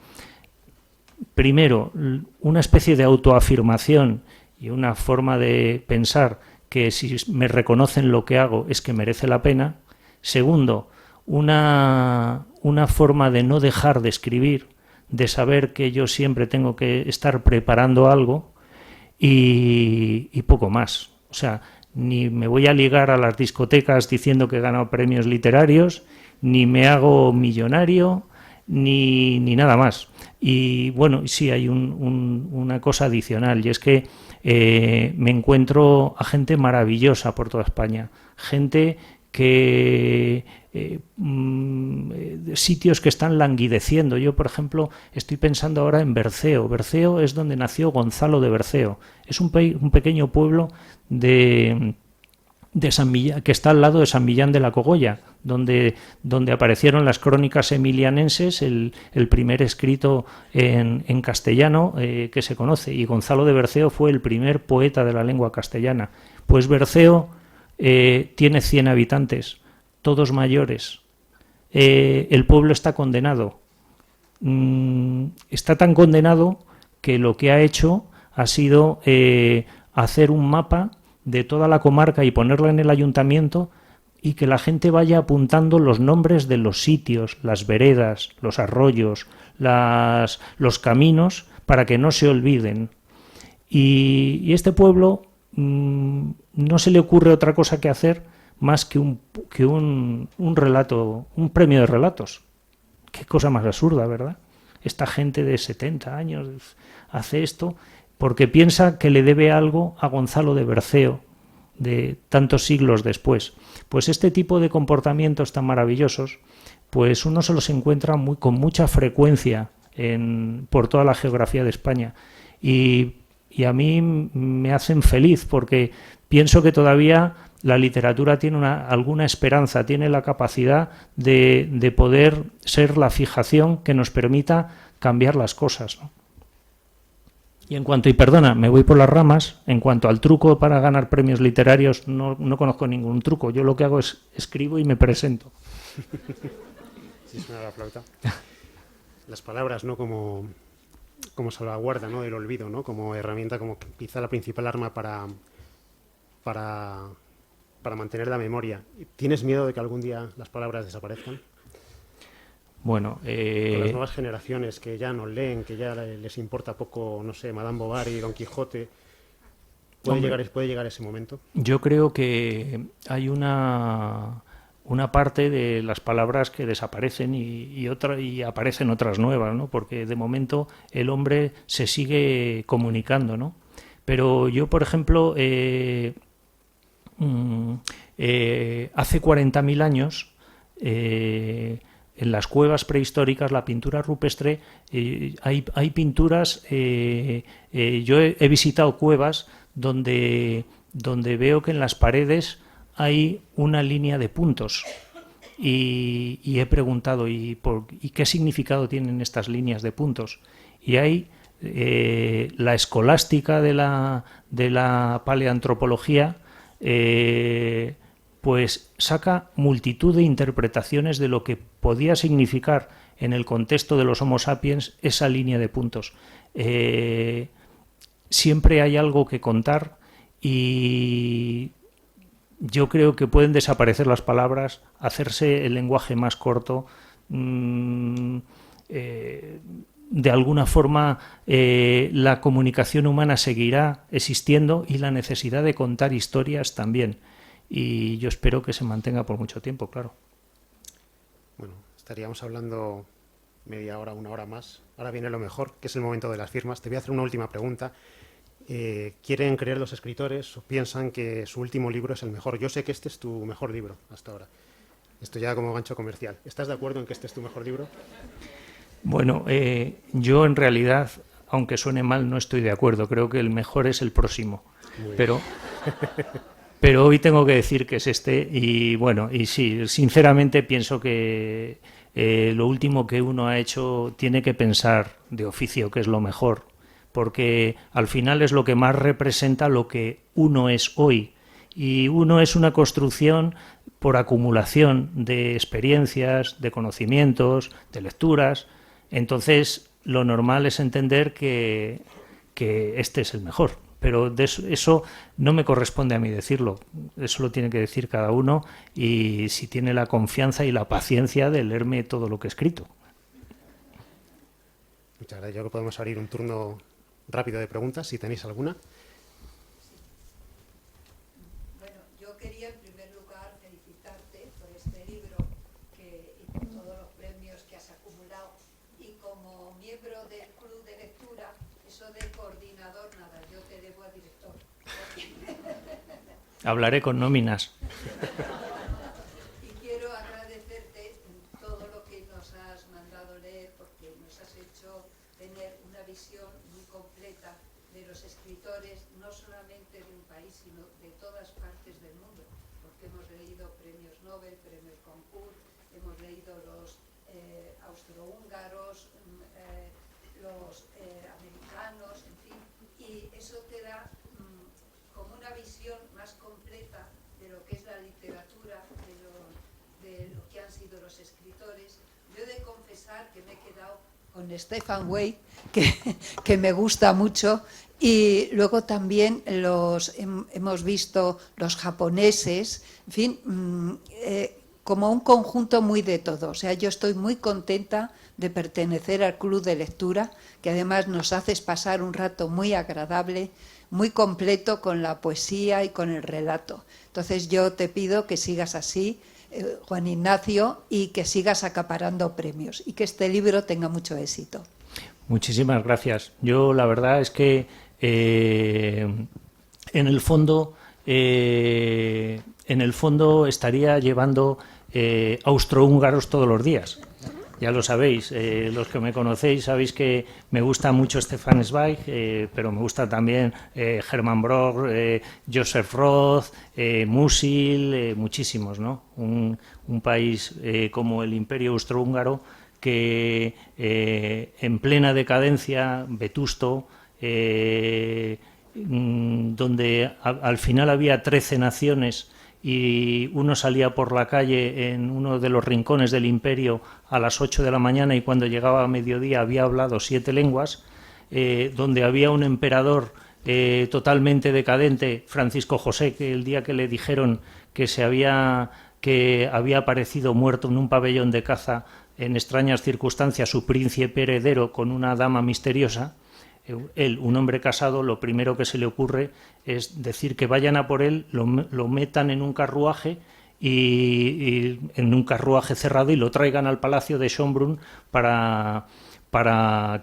primero, una especie de autoafirmación y una forma de pensar que si me reconocen lo que hago es que merece la pena. Segundo, una forma de no dejar de escribir, de saber que yo siempre tengo que estar preparando algo y poco más. O sea, ni me voy a ligar a las discotecas diciendo que he ganado premios literarios, ni me hago millonario, ni nada más. Y bueno, sí hay una cosa adicional, y es que me encuentro a gente maravillosa por toda España, gente que sitios que están languideciendo. Yo, por ejemplo, estoy pensando ahora en Berceo. Berceo es donde nació Gonzalo de Berceo. Es un pequeño pueblo de San Millán, que está al lado de San Millán de la Cogolla, donde aparecieron las crónicas emilianenses, el primer escrito en castellano que se conoce, y Gonzalo de Berceo fue el primer poeta de la lengua castellana. Pues Berceo tiene 100 habitantes, todos mayores. El pueblo está condenado. Está tan condenado que lo que ha hecho ha sido hacer un mapa de toda la comarca y ponerla en el ayuntamiento, y que la gente vaya apuntando los nombres de los sitios, las veredas, los arroyos, los caminos, para que no se olviden. Y este pueblo no se le ocurre otra cosa que hacer más que un relato, un premio de relatos. Qué cosa más absurda, ¿verdad? Esta gente de 70 años hace esto porque piensa que le debe algo a Gonzalo de Berceo de tantos siglos después. Pues este tipo de comportamientos tan maravillosos, pues uno se los encuentra con mucha frecuencia por toda la geografía de España, y a mí me hacen feliz porque pienso que todavía la literatura tiene alguna esperanza, tiene la capacidad de poder ser la fijación que nos permita cambiar las cosas, ¿no? Y perdona, me voy por las ramas, en cuanto al truco para ganar premios literarios, no conozco ningún truco. Yo lo que hago es escribo y me presento. Sí, suena la flauta. Las palabras, ¿no? Como salvaguarda, ¿no?, del olvido, ¿no? Como herramienta, como quizá la principal arma para mantener la memoria. ¿Tienes miedo de que algún día las palabras desaparezcan? Bueno, con las nuevas generaciones que ya no leen, que ya les importa poco, no sé, Madame Bovary, Don Quijote, ¿puede llegar ese momento? Yo creo que hay una parte de las palabras que desaparecen y aparecen otras nuevas, ¿no? Porque de momento el hombre se sigue comunicando, ¿no? Pero yo, por ejemplo, hace 40.000 años, en las cuevas prehistóricas, la pintura rupestre, hay pinturas, yo he visitado cuevas donde veo que en las paredes hay una línea de puntos, y he preguntado ¿y qué significado tienen estas líneas de puntos? Y hay la escolástica de la paleantropología, pues saca multitud de interpretaciones de lo que podía significar en el contexto de los Homo sapiens esa línea de puntos. Siempre hay algo que contar, y yo creo que pueden desaparecer las palabras, hacerse el lenguaje más corto, de alguna forma la comunicación humana seguirá existiendo, y la necesidad de contar historias también. Y yo espero que se mantenga por mucho tiempo, claro. Bueno, estaríamos hablando media hora, una hora más. Ahora viene lo mejor, que es el momento de las firmas. Te voy a hacer una última pregunta. ¿Quieren creer los escritores o piensan que su último libro es el mejor? Yo sé que este es tu mejor libro hasta ahora. Esto ya como gancho comercial. ¿Estás de acuerdo en que este es tu mejor libro? Bueno, yo en realidad, aunque suene mal, no estoy de acuerdo. Creo que el mejor es el próximo. Pero hoy tengo que decir que es este, y bueno, y sí, sinceramente pienso que lo último que uno ha hecho tiene que pensar de oficio que es lo mejor, porque al final es lo que más representa lo que uno es hoy. Y uno es una construcción por acumulación de experiencias, de conocimientos, de lecturas. Entonces, lo normal es entender que este es el mejor. Pero eso no me corresponde a mí decirlo. Eso lo tiene que decir cada uno, y si tiene la confianza y la paciencia de leerme todo lo que he escrito. Muchas gracias. Yo creo que podemos abrir un turno rápido de preguntas, si tenéis alguna. Bueno, yo quería en primer lugar felicitarte por este libro y por todos los premios que has acumulado. Y como miembro del club de lectura, eso de coordinador, nada, yo te debo a director. Hablaré con nóminas. Y quiero agradecerte todo lo que nos has mandado leer, porque nos has hecho tener una visión muy completa de los escritores, no solamente de un país, sino de todas partes del mundo, porque hemos leído premios Nobel, premios Goncourt, hemos leído los austrohúngaros, los americanos, en fin, y eso te da como una visión más completa de lo que es la literatura, de lo que han sido los escritores. Yo he de confesar que me he quedado con Stefan Zweig, que me gusta mucho, y luego también hemos visto los japoneses, en fin, como un conjunto muy de todo. O sea, yo estoy muy contenta de pertenecer al club de lectura, que además nos haces pasar un rato muy agradable, muy completo con la poesía y con el relato. Entonces yo te pido que sigas así, Juan Ignacio, y que sigas acaparando premios y que este libro tenga mucho éxito. Muchísimas gracias. Yo la verdad es que en el fondo estaría llevando austrohúngaros todos los días. Ya lo sabéis, los que me conocéis sabéis que me gusta mucho Stefan Zweig, pero me gusta también Hermann Broch, Joseph Roth, Musil, muchísimos, ¿no? Un país como el Imperio Austrohúngaro que en plena decadencia, vetusto, donde al final había 13 naciones y uno salía por la calle en uno de los rincones del imperio a las 8 de la mañana y cuando llegaba a mediodía había hablado 7 lenguas, donde había un emperador totalmente decadente, Francisco José, que el día que le dijeron que había aparecido muerto en un pabellón de caza en extrañas circunstancias su príncipe heredero con una dama misteriosa, él, un hombre casado, lo primero que se le ocurre es decir que vayan a por él, lo metan en un carruaje y en un carruaje cerrado y lo traigan al palacio de Schönbrunn para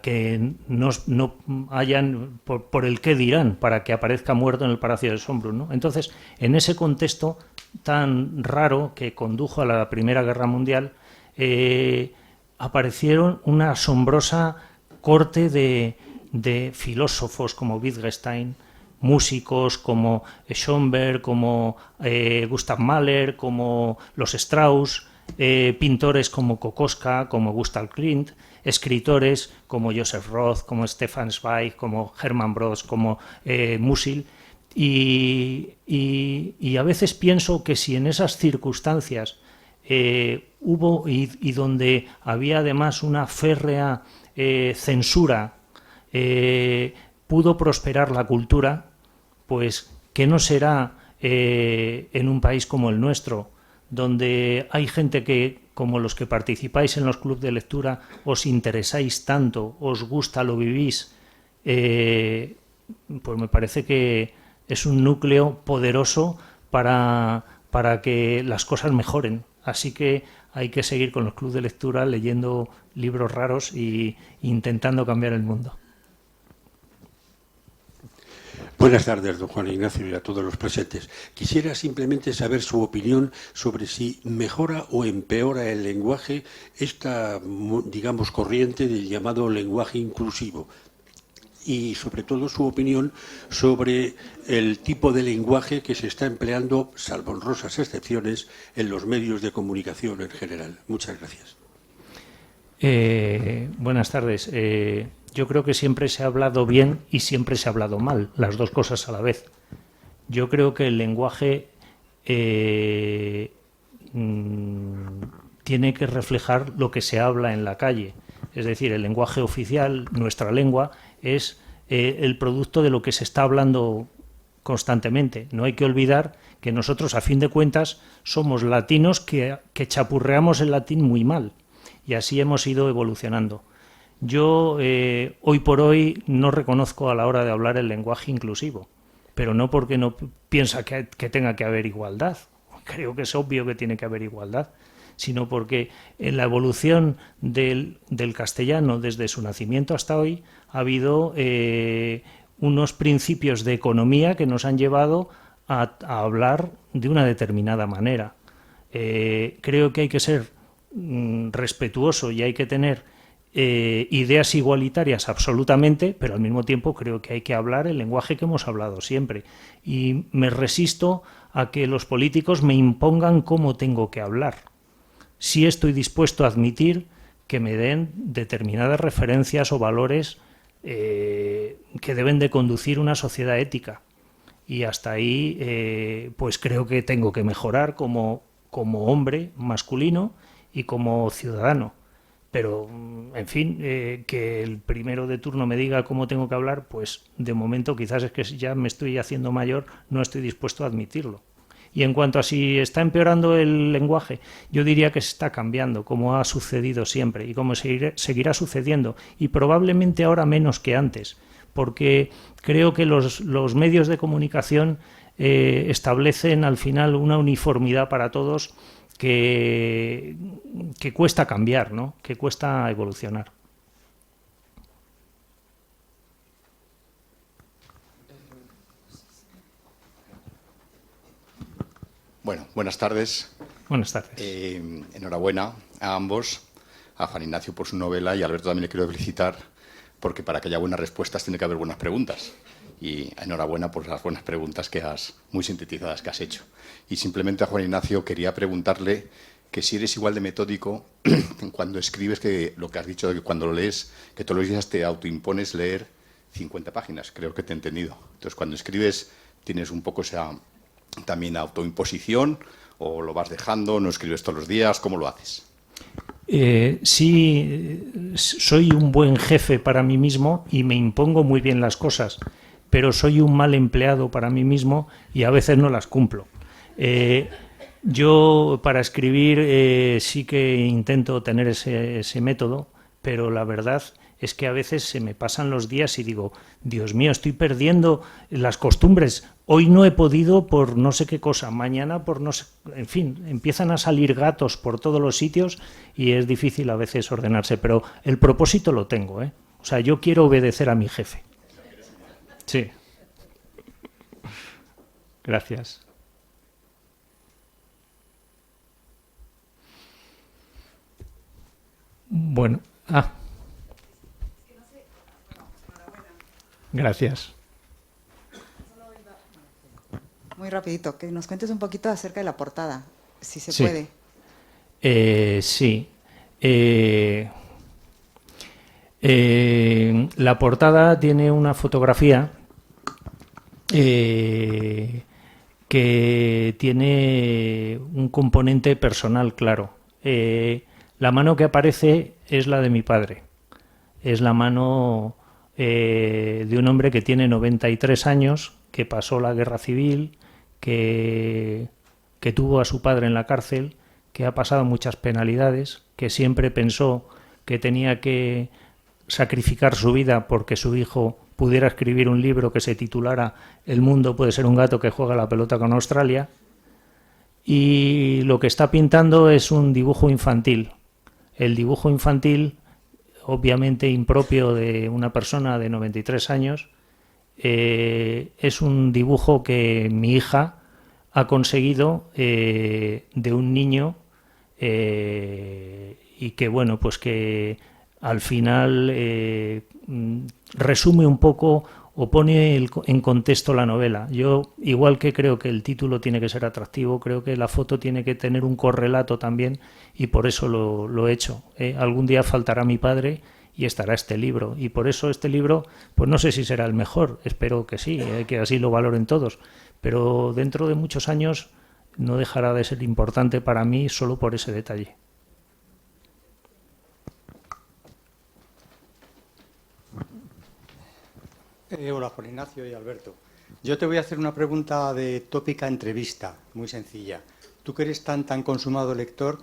que no hayan por el qué dirán, para que aparezca muerto en el palacio de Schönbrunn, ¿no? Entonces, en ese contexto tan raro que condujo a la Primera Guerra Mundial, aparecieron una asombrosa corte de filósofos como Wittgenstein, músicos como Schoenberg, como Gustav Mahler, como los Strauss, pintores como Kokoschka, como Gustav Klimt, escritores como Joseph Roth, como Stefan Zweig, como Hermann Broch, como Musil. Y a veces pienso que si en esas circunstancias hubo y donde había además una férrea censura, pudo prosperar la cultura, pues ¿qué no será en un país como el nuestro, donde hay gente que, como los que participáis en los clubes de lectura, os interesáis tanto, os gusta, lo vivís? Pues me parece que es un núcleo poderoso para que las cosas mejoren. Así que hay que seguir con los clubes de lectura leyendo libros raros e intentando cambiar el mundo. Buenas tardes, don Juan Ignacio, y a todos los presentes. Quisiera simplemente saber su opinión sobre si mejora o empeora el lenguaje esta, digamos, corriente del llamado lenguaje inclusivo. Y sobre todo su opinión sobre el tipo de lenguaje que se está empleando, salvo honrosas excepciones, en los medios de comunicación en general. Muchas gracias. Buenas tardes. Yo creo que siempre se ha hablado bien y siempre se ha hablado mal, las dos cosas a la vez. Yo creo que el lenguaje tiene que reflejar lo que se habla en la calle. Es decir, el lenguaje oficial, nuestra lengua, es el producto de lo que se está hablando constantemente. No hay que olvidar que nosotros, a fin de cuentas, somos latinos que chapurreamos el latín muy mal. Y así hemos ido evolucionando. Yo, hoy por hoy, no reconozco a la hora de hablar el lenguaje inclusivo, pero no porque no piensa que tenga que haber igualdad. Creo que es obvio que tiene que haber igualdad, sino porque en la evolución del castellano desde su nacimiento hasta hoy ha habido unos principios de economía que nos han llevado a hablar de una determinada manera. Creo que hay que ser respetuoso y hay que tener ideas igualitarias absolutamente, pero al mismo tiempo creo que hay que hablar el lenguaje que hemos hablado siempre. Y me resisto a que los políticos me impongan cómo tengo que hablar. Sí estoy dispuesto a admitir que me den determinadas referencias o valores que deben de conducir una sociedad ética. Y hasta ahí pues creo que tengo que mejorar como hombre masculino y como ciudadano. Pero, en fin, que el primero de turno me diga cómo tengo que hablar, pues de momento quizás es que ya me estoy haciendo mayor, no estoy dispuesto a admitirlo. Y en cuanto a si está empeorando el lenguaje, yo diría que se está cambiando, como ha sucedido siempre y como seguirá sucediendo, y probablemente ahora menos que antes, porque creo que los medios de comunicación establecen al final una uniformidad para todos que cuesta cambiar, ¿no? Que cuesta evolucionar. Bueno, buenas tardes. Buenas tardes. Enhorabuena a ambos, a Juan Ignacio por su novela y a Alberto también le quiero felicitar porque para que haya buenas respuestas tiene que haber buenas preguntas. Y enhorabuena por las buenas preguntas muy sintetizadas que has hecho. Y simplemente a Juan Ignacio quería preguntarle que si eres igual de metódico cuando escribes, que lo que has dicho de que cuando lo lees, que todos los días te autoimpones leer 50 páginas, creo que te he entendido. Entonces, cuando escribes, ¿tienes un poco esa también autoimposición o lo vas dejando, no escribes todos los días? ¿Cómo lo haces? Sí, soy un buen jefe para mí mismo y me impongo muy bien las cosas, pero soy un mal empleado para mí mismo y a veces no las cumplo. Yo para escribir sí que intento tener ese método, pero la verdad es que a veces se me pasan los días y digo, Dios mío, estoy perdiendo las costumbres. Hoy no he podido por no sé qué cosa, mañana por no sé... En fin, empiezan a salir gatos por todos los sitios y es difícil a veces ordenarse, pero el propósito lo tengo, ¿eh? O sea, yo quiero obedecer a mi jefe. Sí. Gracias. Bueno, gracias. Muy rapidito, que nos cuentes un poquito acerca de la portada, si se puede. Sí. La portada tiene una fotografía que tiene un componente personal claro. La mano que aparece es la de mi padre. Es la mano de un hombre que tiene 93 años, que pasó la guerra civil, que tuvo a su padre en la cárcel, que ha pasado muchas penalidades, que siempre pensó que tenía que sacrificar su vida porque su hijo pudiera escribir un libro que se titulara El mundo puede ser un gato que juega la pelota con Australia. Y lo que está pintando es un dibujo infantil. El dibujo infantil, obviamente impropio de una persona de 93 años, es un dibujo que mi hija ha conseguido de un niño y que, bueno, pues que al final resume un poco o pone en contexto la novela. Yo, igual que creo que el título tiene que ser atractivo, creo que la foto tiene que tener un correlato también, y por eso lo he hecho. Algún día faltará mi padre y estará este libro, y por eso este libro, pues no sé si será el mejor, espero que sí, que así lo valoren todos, pero dentro de muchos años no dejará de ser importante para mí solo por ese detalle. Hola, Juan Ignacio y Alberto. Yo te voy a hacer una pregunta de tópica entrevista, muy sencilla. Tú que eres tan consumado lector,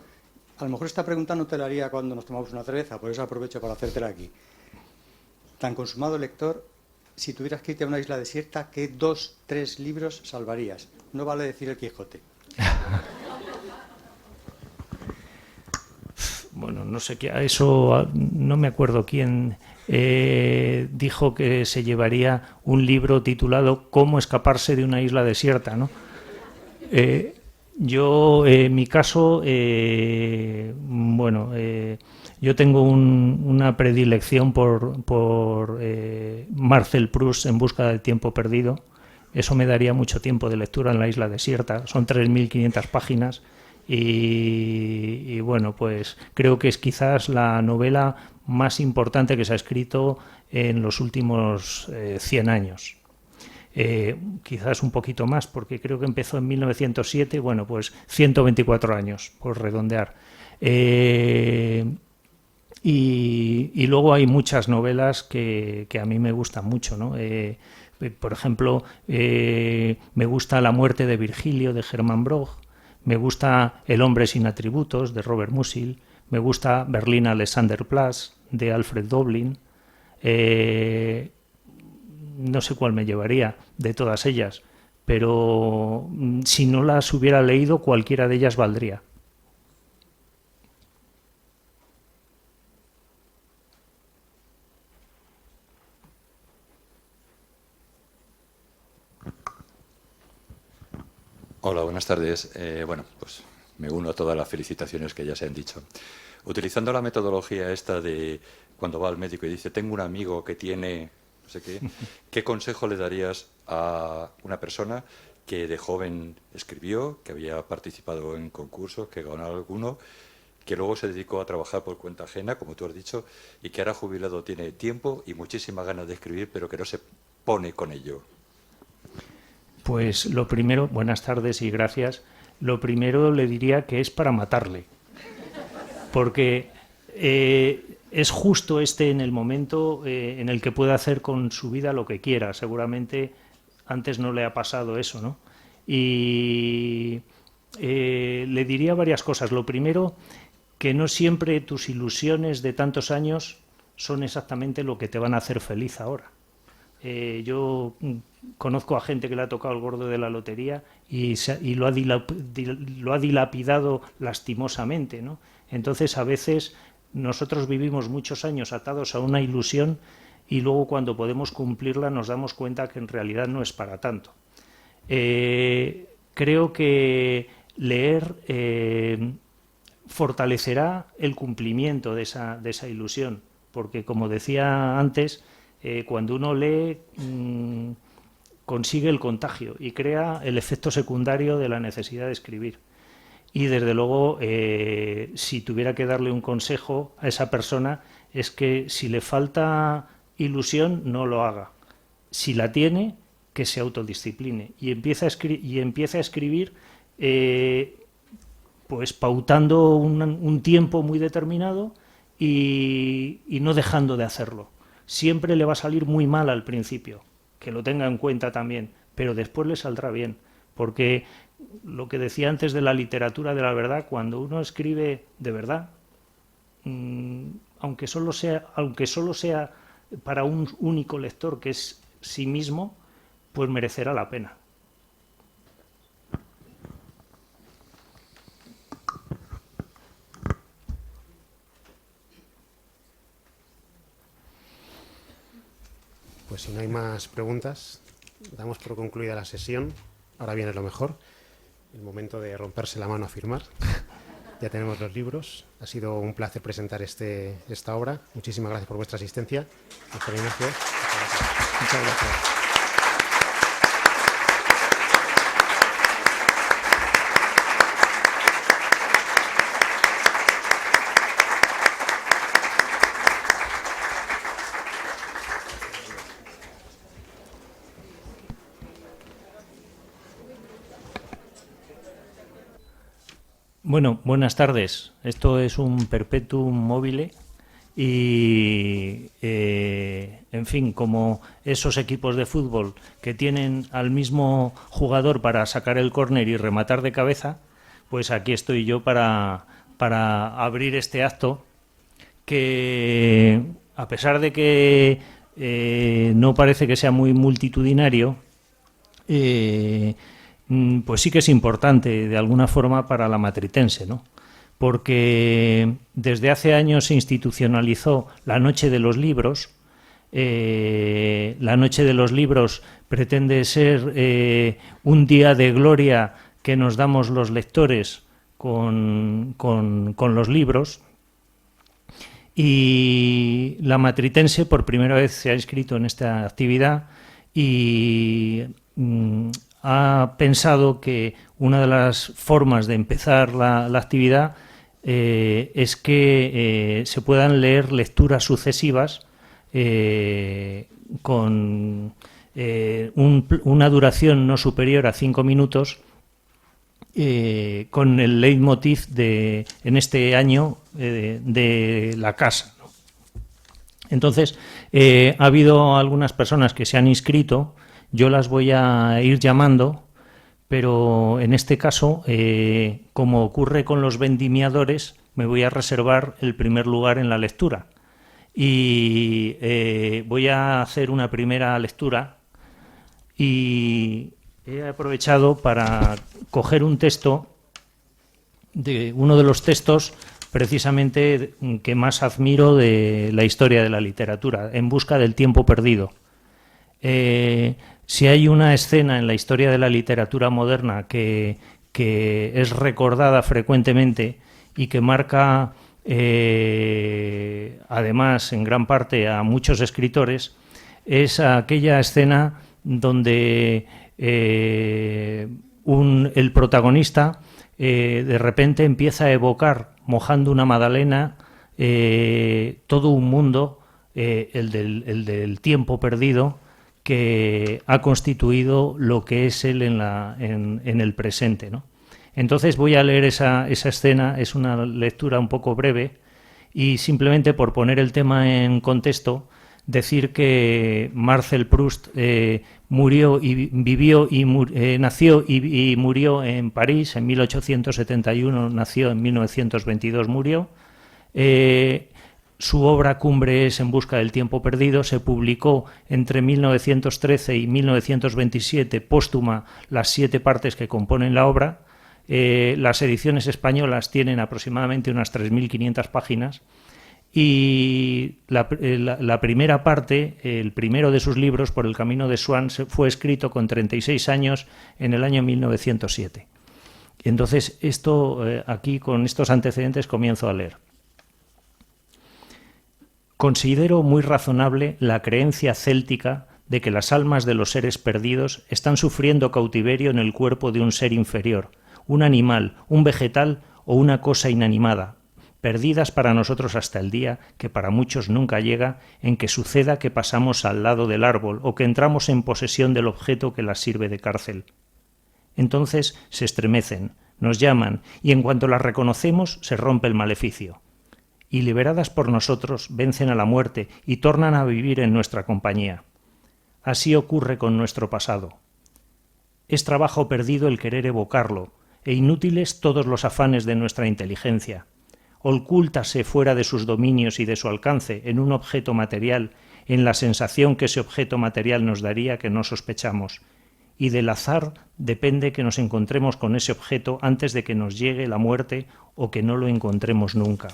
a lo mejor esta pregunta no te la haría cuando nos tomamos una cerveza, por eso aprovecho para hacértela aquí. Tan consumado lector, si tuvieras que irte a una isla desierta, ¿qué 2, 3 libros salvarías? No vale decir El Quijote. Bueno, no sé qué, eso no me acuerdo quién dijo que se llevaría un libro titulado Cómo escaparse de una isla desierta, ¿no? Yo, en mi caso, bueno, yo tengo una predilección por Marcel Proust, En busca del tiempo perdido. Eso me daría mucho tiempo de lectura en la isla desierta. Son 3.500 páginas y bueno, pues creo que es quizás la novela más importante que se ha escrito en los últimos 100 años. Quizás un poquito más, porque creo que empezó en 1907, bueno, pues 124 años, por redondear. Y luego hay muchas novelas que a mí me gustan mucho, ¿no? Por ejemplo, me gusta La muerte de Virgilio, de Hermann Broch, me gusta El hombre sin atributos, de Robert Musil, me gusta Berlin Alexanderplatz, de Alfred Döblin. No sé cuál me llevaría de todas ellas, pero si no las hubiera leído, cualquiera de ellas valdría. Hola, buenas tardes. Bueno, pues me uno a todas las felicitaciones que ya se han dicho. Utilizando la metodología esta de cuando va al médico y dice, tengo un amigo que tiene no sé qué, ¿qué consejo le darías a una persona que de joven escribió, que había participado en concursos, que ganó alguno, que luego se dedicó a trabajar por cuenta ajena, como tú has dicho, y que ahora jubilado tiene tiempo y muchísimas ganas de escribir, pero que no se pone con ello? Pues lo primero, buenas tardes y gracias. Lo primero le diría que es para matarle, porque es justo en el momento en el que puede hacer con su vida lo que quiera. Seguramente antes no le ha pasado eso, ¿no? Y le diría varias cosas. Lo primero, que no siempre tus ilusiones de tantos años son exactamente lo que te van a hacer feliz ahora. Yo conozco a gente que le ha tocado el gordo de la lotería y lo ha dilapidado lastimosamente, ¿no? Entonces, a veces nosotros vivimos muchos años atados a una ilusión y luego cuando podemos cumplirla nos damos cuenta que en realidad no es para tanto. Creo que leer fortalecerá el cumplimiento de esa ilusión, porque como decía antes, cuando uno lee consigue el contagio y crea el efecto secundario de la necesidad de escribir. Y desde luego, si tuviera que darle un consejo a esa persona, es que si le falta ilusión, no lo haga. Si la tiene, que se autodiscipline y empiece a escribir pues pautando un tiempo muy determinado y no dejando de hacerlo. Siempre le va a salir muy mal al principio, que lo tenga en cuenta también, pero después le saldrá bien, porque lo que decía antes de la literatura de la verdad, cuando uno escribe de verdad, aunque solo sea para un único lector, que es sí mismo, pues merecerá la pena. Pues si no hay más preguntas, damos por concluida la sesión. Ahora viene lo mejor, el momento de romperse la mano a firmar. Ya tenemos los libros. Ha sido un placer presentar esta obra. Muchísimas gracias por vuestra asistencia. Juan Ignacio. Muchas gracias. Bueno, buenas tardes. Esto es un perpetuum mobile y, en fin, como esos equipos de fútbol que tienen al mismo jugador para sacar el córner y rematar de cabeza, pues aquí estoy yo para abrir este acto que, a pesar de que no parece que sea muy multitudinario, pues sí que es importante de alguna forma para la matritense, ¿no? Porque desde hace años se institucionalizó la Noche de los Libros. La Noche de los Libros pretende ser un día de gloria que nos damos los lectores con los libros. Y la matritense por primera vez se ha inscrito en esta actividad y ha pensado que una de las formas de empezar la actividad es que se puedan leer lecturas sucesivas con una duración no superior a 5 minutos, con el leitmotiv en este año de la casa, ¿no? Entonces, ha habido algunas personas que se han inscrito. Yo las voy a ir llamando, pero en este caso, como ocurre con los vendimiadores, me voy a reservar el primer lugar en la lectura. Y voy a hacer una primera lectura y he aprovechado para coger un texto, uno de los textos precisamente que más admiro de la historia de la literatura, En busca del tiempo perdido. Si hay una escena en la historia de la literatura moderna que es recordada frecuentemente y que marca, además, en gran parte a muchos escritores, es aquella escena donde el protagonista de repente empieza a evocar, mojando una magdalena, todo un mundo, el del tiempo perdido, que ha constituido lo que es él en el presente, ¿no? Entonces voy a leer esa escena. Es una lectura un poco breve y simplemente por poner el tema en contexto, decir que Marcel Proust nació y murió en París en 1871, nació en 1922, murió. Su obra cumbre es En busca del tiempo perdido. Se publicó entre 1913 y 1927, póstuma, las 7 partes que componen la obra. Las ediciones españolas tienen aproximadamente unas 3.500 páginas. Y la primera parte, el primero de sus libros, Por el camino de Swann, fue escrito con 36 años en el año 1907. Entonces, aquí con estos antecedentes comienzo a leer. Considero muy razonable la creencia céltica de que las almas de los seres perdidos están sufriendo cautiverio en el cuerpo de un ser inferior, un animal, un vegetal o una cosa inanimada, perdidas para nosotros hasta el día, que para muchos nunca llega, en que suceda que pasamos al lado del árbol o que entramos en posesión del objeto que las sirve de cárcel. Entonces se estremecen, nos llaman y en cuanto las reconocemos se rompe el maleficio. Y liberadas por nosotros vencen a la muerte y tornan a vivir en nuestra compañía. Así ocurre con nuestro pasado. Es trabajo perdido el querer evocarlo, e inútiles todos los afanes de nuestra inteligencia. Ocúltase fuera de sus dominios y de su alcance en un objeto material, en la sensación que ese objeto material nos daría que no sospechamos, y del azar depende que nos encontremos con ese objeto antes de que nos llegue la muerte o que no lo encontremos nunca.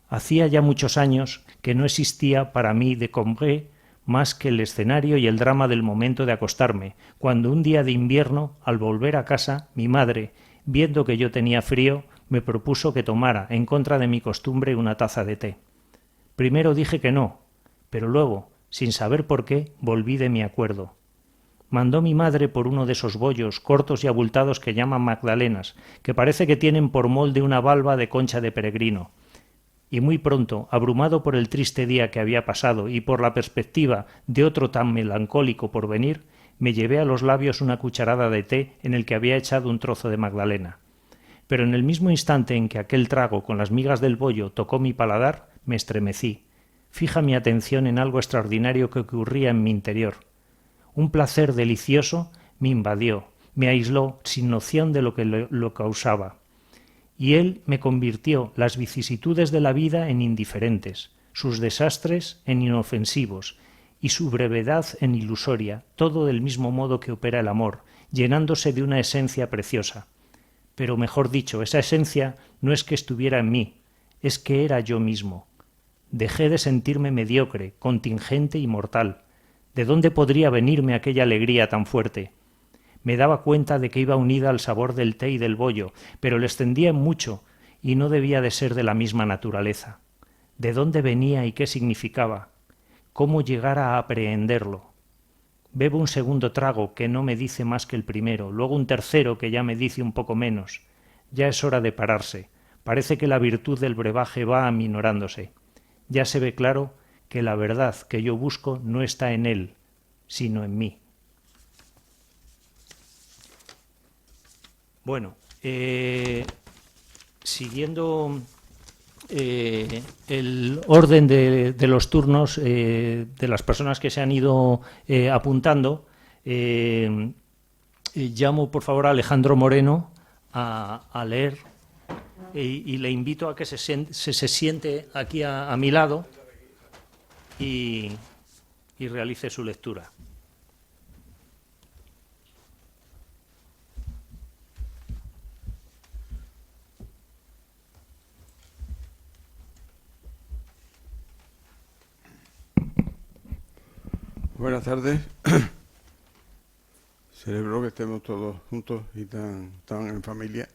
Hacía ya muchos años que no existía para mí de Combré más que el escenario y el drama del momento de acostarme, cuando un día de invierno, al volver a casa, mi madre, viendo que yo tenía frío, me propuso que tomara, en contra de mi costumbre, una taza de té. Primero dije que no, pero luego, Sin saber por qué, volví de mi acuerdo. Mandó mi madre por uno de esos bollos cortos y abultados que llaman magdalenas, que parece que tienen por molde una valva de concha de peregrino. Y muy pronto, abrumado por el triste día que había pasado y por la perspectiva de otro tan melancólico por venir, me llevé a los labios una cucharada de té en el que había echado un trozo de magdalena. Pero en el mismo instante en que aquel trago con las migas del bollo tocó mi paladar, me estremecí. Fija mi atención en algo extraordinario que ocurría en mi interior. Un placer delicioso me invadió, me aisló sin noción de lo que lo causaba. Y él me convirtió las vicisitudes de la vida en indiferentes, sus desastres en inofensivos y su brevedad en ilusoria, todo del mismo modo que opera el amor, llenándose de una esencia preciosa. Pero mejor dicho, esa esencia no es que estuviera en mí, es que era yo mismo. Dejé de sentirme mediocre, contingente y mortal. ¿De dónde podría venirme aquella alegría tan fuerte? Me daba cuenta de que iba unida al sabor del té y del bollo, pero le extendía en mucho y no debía de ser de la misma naturaleza. ¿De dónde venía y qué significaba? ¿Cómo llegar a aprehenderlo? Bebo un segundo trago que no me dice más que el primero, luego un tercero que ya me dice un poco menos. Ya es hora de pararse. Parece que la virtud del brebaje va aminorándose. Ya se ve claro que la verdad que yo busco no está en él, sino en mí. Bueno, siguiendo el orden de los turnos de las personas que se han ido apuntando, llamo por favor a Alejandro Moreno a leer y le invito a que se siente aquí a mi lado y realice su lectura. Buenas tardes. Celebro que estemos todos juntos y tan en familia.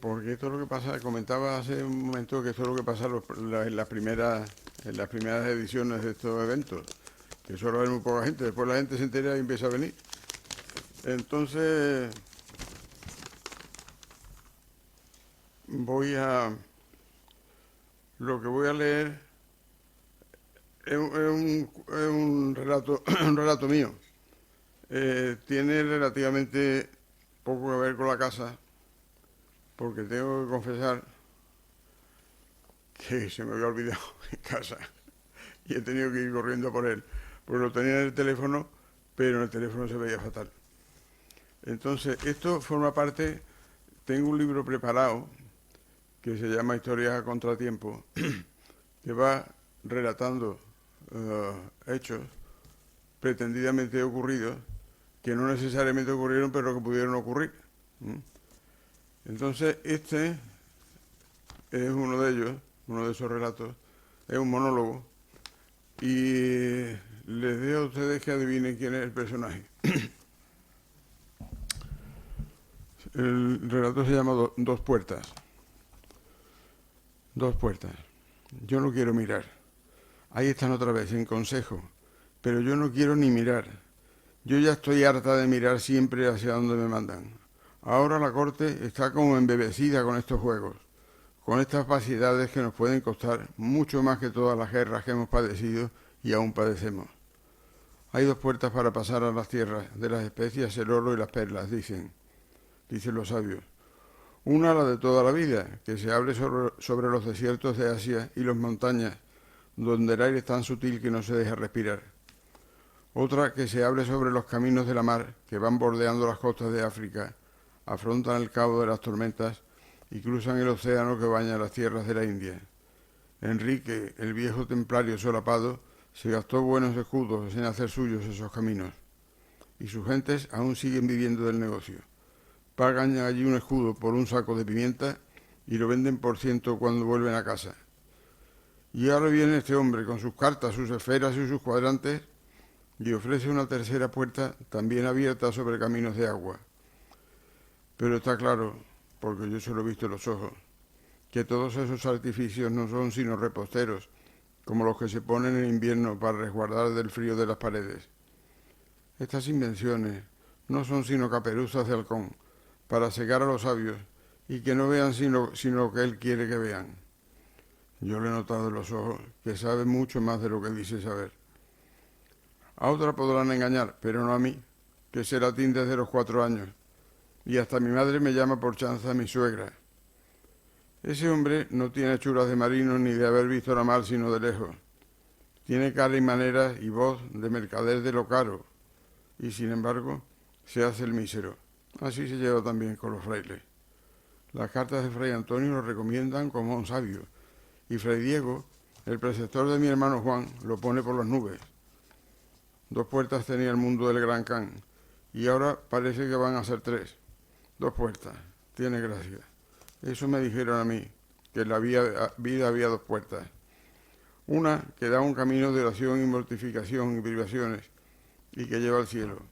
Porque esto es lo que pasa, comentaba hace un momento que esto es lo que pasa en las primeras ediciones de estos eventos, que suele haber muy poca gente, después la gente se entera y empieza a venir. Entonces, lo que voy a leer es un relato mío. Tiene relativamente poco que ver con la casa, porque tengo que confesar que se me había olvidado en casa y he tenido que ir corriendo por él, porque lo tenía en el teléfono, pero en el teléfono se veía fatal. Entonces, esto forma parte, tengo un libro preparado que se llama Historias a Contratiempo, que va relatando hechos pretendidamente ocurridos, que no necesariamente ocurrieron, pero que pudieron ocurrir. Entonces, este es uno de ellos, uno de esos relatos, es un monólogo, y les dejo a ustedes que adivinen quién es el personaje. El relato se llama Dos puertas. Dos puertas. Yo no quiero mirar. Ahí están otra vez, en consejo. Pero yo no quiero ni mirar. Yo ya estoy harta de mirar siempre hacia donde me mandan. Ahora la corte está como embebecida con estos juegos, con estas vaciedades que nos pueden costar mucho más que todas las guerras que hemos padecido y aún padecemos. Hay dos puertas para pasar a las tierras, de las especias, el oro y las perlas, dicen los sabios. Una, la de toda la vida, que se abre sobre los desiertos de Asia y las montañas, donde el aire es tan sutil que no se deja respirar. Otra, que se abre sobre los caminos de la mar, que van bordeando las costas de África, afrontan el cabo de las tormentas y cruzan el océano que baña las tierras de la India. Enrique, el viejo templario solapado, se gastó buenos escudos en hacer suyos esos caminos, y sus gentes aún siguen viviendo del negocio. Pagan allí un escudo por un saco de pimienta y lo venden por 100 cuando vuelven a casa. Y ahora viene este hombre con sus cartas, sus esferas y sus cuadrantes y ofrece una tercera puerta también abierta sobre caminos de agua. Pero está claro, porque yo se lo he visto en los ojos, que todos esos artificios no son sino reposteros como los que se ponen en invierno para resguardar del frío de las paredes. Estas invenciones no son sino caperuzas de halcón para cegar a los sabios y que no vean sino lo que él quiere que vean. Yo le he notado en los ojos que sabe mucho más de lo que dice saber. A otra podrán engañar, pero no a mí, que sé latín desde los 4 años, y hasta mi madre me llama por chanza mi suegra. Ese hombre no tiene hechuras de marino ni de haber visto la mar sino de lejos. Tiene cara y maneras y voz de mercader de lo caro, y sin embargo se hace el mísero. Así se lleva también con los frailes. Las cartas de Fray Antonio lo recomiendan como un sabio, y Fray Diego, el preceptor de mi hermano Juan, lo pone por las nubes. 2 puertas tenía el mundo del Gran Can, y ahora parece que van a ser 3. 2 puertas, tiene gracia. Eso me dijeron a mí, que en la vida había 2 puertas. Una que da un camino de oración y mortificación y privaciones, y que lleva al cielo.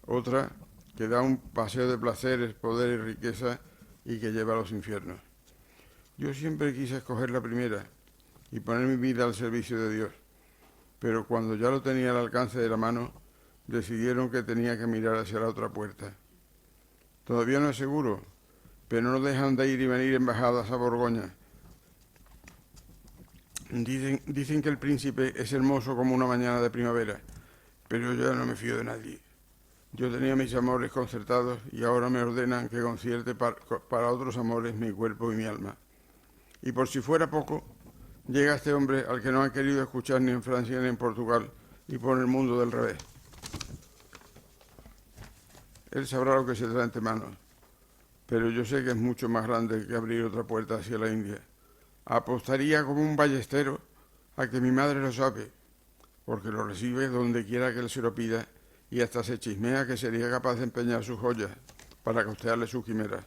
Otra que da un paseo de placeres, poder y riqueza, y que lleva a los infiernos. Yo siempre quise escoger la primera y poner mi vida al servicio de Dios, pero cuando ya lo tenía al alcance de la mano, decidieron que tenía que mirar hacia la otra puerta. Todavía no es seguro, pero no dejan de ir y venir embajadas a Borgoña. Dicen que el príncipe es hermoso como una mañana de primavera, pero yo ya no me fío de nadie. Yo tenía mis amores concertados y ahora me ordenan que concierte para otros amores mi cuerpo y mi alma. Y por si fuera poco, llega este hombre al que no han querido escuchar ni en Francia ni en Portugal y pone el mundo del revés. Él sabrá lo que se trae entre manos, pero yo sé que es mucho más grande que abrir otra puerta hacia la India. Apostaría como un ballestero a que mi madre lo sabe, porque lo recibe donde quiera que él se lo pida y hasta se chismea que sería capaz de empeñar sus joyas para costearle sus quimeras.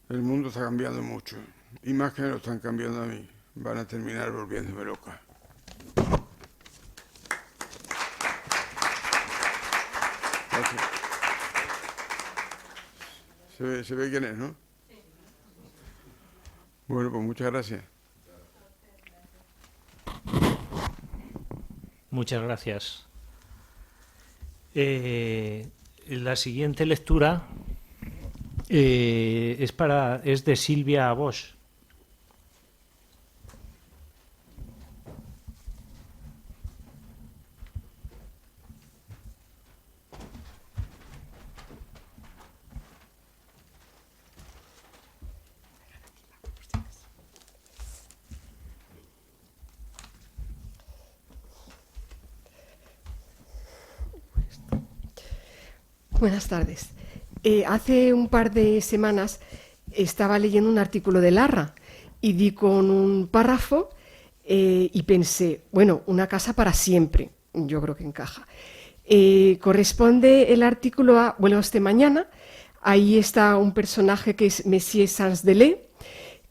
El mundo está cambiando mucho, y más que me lo están cambiando a mí, van a terminar volviéndome loca. Gracias. Se ve quién es, ¿no? Bueno, pues muchas gracias. Muchas gracias. La siguiente lectura es de Silvia Bosch. Buenas tardes. Hace un par de semanas estaba leyendo un artículo de Larra y di con un párrafo y pensé, bueno, una casa para siempre, yo creo que encaja. Corresponde el artículo a Vuelos de mañana. Ahí está un personaje que es Monsieur Sans-Delay,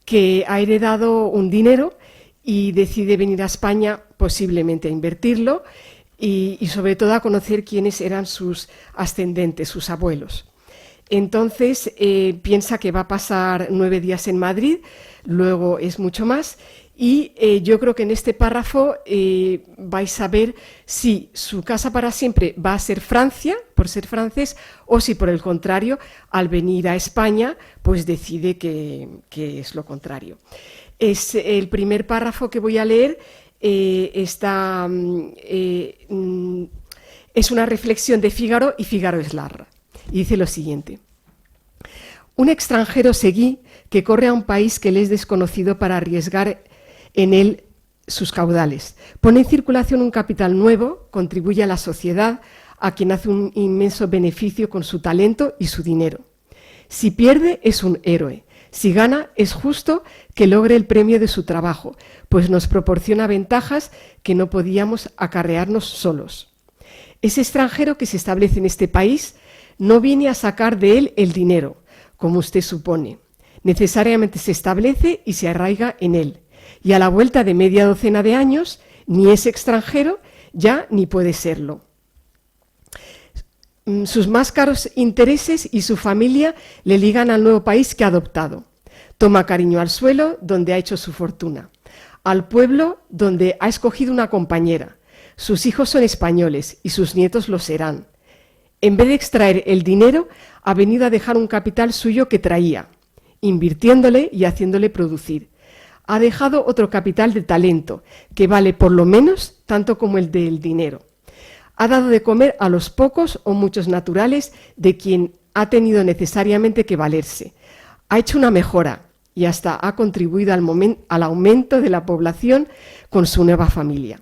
que ha heredado un dinero y decide venir a España posiblemente a invertirlo y sobre todo a conocer quiénes eran sus ascendentes, sus abuelos. Entonces piensa que va a pasar 9 días en Madrid, luego es mucho más, y yo creo que en este párrafo vais a ver si su casa para siempre va a ser Francia, por ser francés, o si por el contrario, al venir a España, pues decide que es lo contrario. Es el primer párrafo que voy a leer. Es una reflexión de Fígaro y Fígaro es Larra. Y dice lo siguiente: un extranjero seguí que corre a un país que le es desconocido para arriesgar en él sus caudales. Pone en circulación un capital nuevo, contribuye a la sociedad, a quien hace un inmenso beneficio con su talento y su dinero. Si pierde, es un héroe. Si gana, es justo que logre el premio de su trabajo, pues nos proporciona ventajas que no podíamos acarrearnos solos. Ese extranjero que se establece en este país no viene a sacar de él el dinero, como usted supone. Necesariamente se establece y se arraiga en él. Y a la vuelta de media docena de años, ni es extranjero ya ni puede serlo. Sus más caros intereses y su familia le ligan al nuevo país que ha adoptado. Toma cariño al suelo donde ha hecho su fortuna. al pueblo donde ha escogido una compañera. Sus hijos son españoles y sus nietos lo serán. En vez de extraer el dinero, ha venido a dejar un capital suyo que traía, invirtiéndole y haciéndole producir. Ha dejado otro capital de talento, que vale por lo menos tanto como el del dinero. Ha dado de comer a los pocos o muchos naturales de quien ha tenido necesariamente que valerse. Ha hecho una mejora y hasta ha contribuido al aumento de la población con su nueva familia.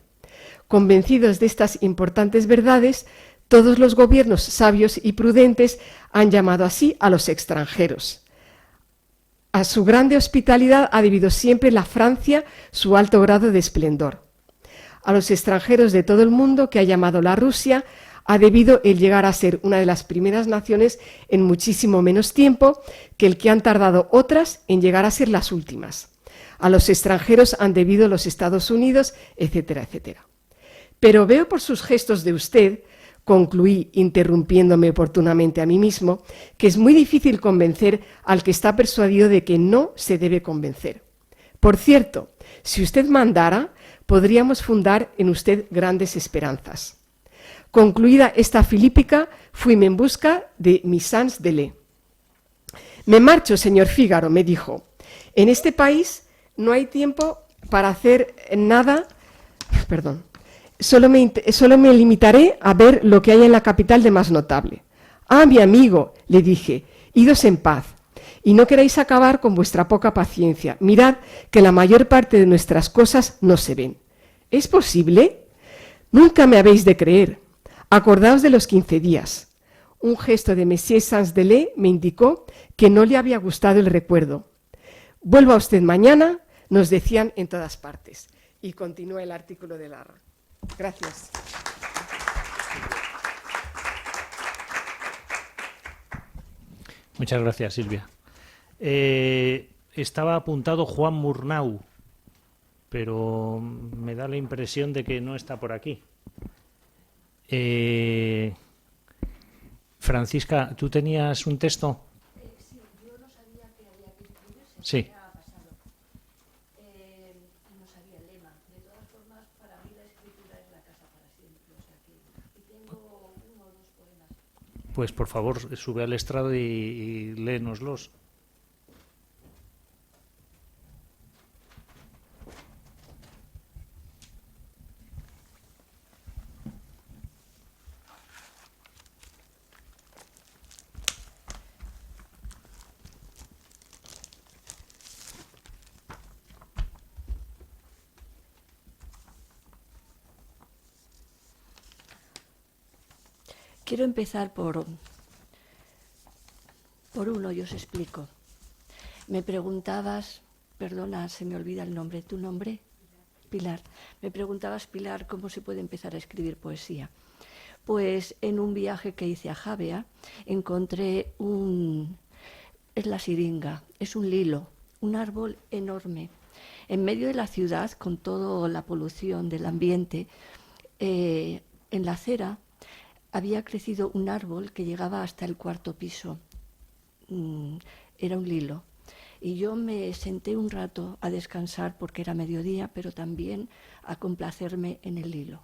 Convencidos de estas importantes verdades, todos los gobiernos sabios y prudentes han llamado así a los extranjeros. A su grande hospitalidad ha debido siempre la Francia su alto grado de esplendor. A los extranjeros de todo el mundo que ha llamado la Rusia ha debido el llegar a ser una de las primeras naciones en muchísimo menos tiempo que el que han tardado otras en llegar a ser las últimas. A los extranjeros han debido los Estados Unidos, etcétera, etcétera. Pero veo por sus gestos de usted, concluí interrumpiéndome oportunamente a mí mismo, que es muy difícil convencer al que está persuadido de que no se debe convencer. Por cierto, si usted mandara, podríamos fundar en usted grandes esperanzas. Concluida esta filípica, fuime en busca de mi Sans de Lé. Me marcho, señor Fígaro, me dijo. En este país no hay tiempo para hacer nada. Perdón. Solo me limitaré a ver lo que hay en la capital de más notable. Ah, mi amigo, le dije, idos en paz, y no queráis acabar con vuestra poca paciencia. Mirad que la mayor parte de nuestras cosas no se ven. ¿Es posible? Nunca me habéis de creer. Acordaos de los 15 días. Un gesto de Monsieur Sans-Delay me indicó que no le había gustado el recuerdo. Vuelva usted mañana, nos decían en todas partes. Y continúa el artículo de Larra. Gracias. Muchas gracias, Silvia. Estaba apuntado Juan Murnau, pero me da la impresión de que no está por aquí. Francisca, ¿tú tenías un texto? Sí, yo no sabía que había que escribirse. Sí. No sabía el lema. De todas formas, para mí la escritura es la casa para siempre. O sea que y tengo 1 o 2 poemas. Pues por favor, sube al estrado y léenoslos. Quiero empezar por uno y os explico. Me preguntabas, perdona, se me olvida el nombre, ¿tu nombre? Pilar. Me preguntabas, Pilar, ¿cómo se puede empezar a escribir poesía? Pues en un viaje que hice a Javea encontré es la siringa, es un lilo, un árbol enorme. En medio de la ciudad, con toda la polución del ambiente, en la acera había crecido un árbol que llegaba hasta el 4º piso. Era un lilo. Y yo me senté un rato a descansar porque era mediodía, pero también a complacerme en el lilo.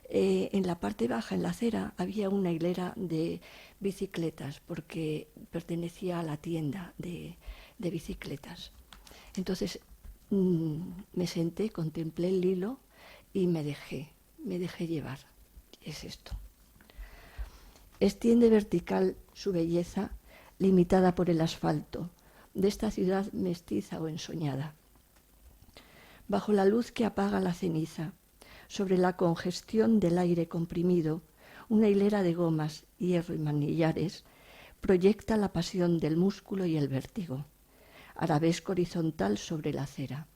En la parte baja, en la acera, había una hilera de bicicletas porque pertenecía a la tienda de bicicletas. Entonces me senté, contemplé el lilo y me dejé llevar. Es esto. Extiende vertical su belleza, limitada por el asfalto, de esta ciudad mestiza o ensoñada. Bajo la luz que apaga la ceniza, sobre la congestión del aire comprimido, una hilera de gomas, hierro y manillares proyecta la pasión del músculo y el vértigo, arabesco horizontal sobre la acera.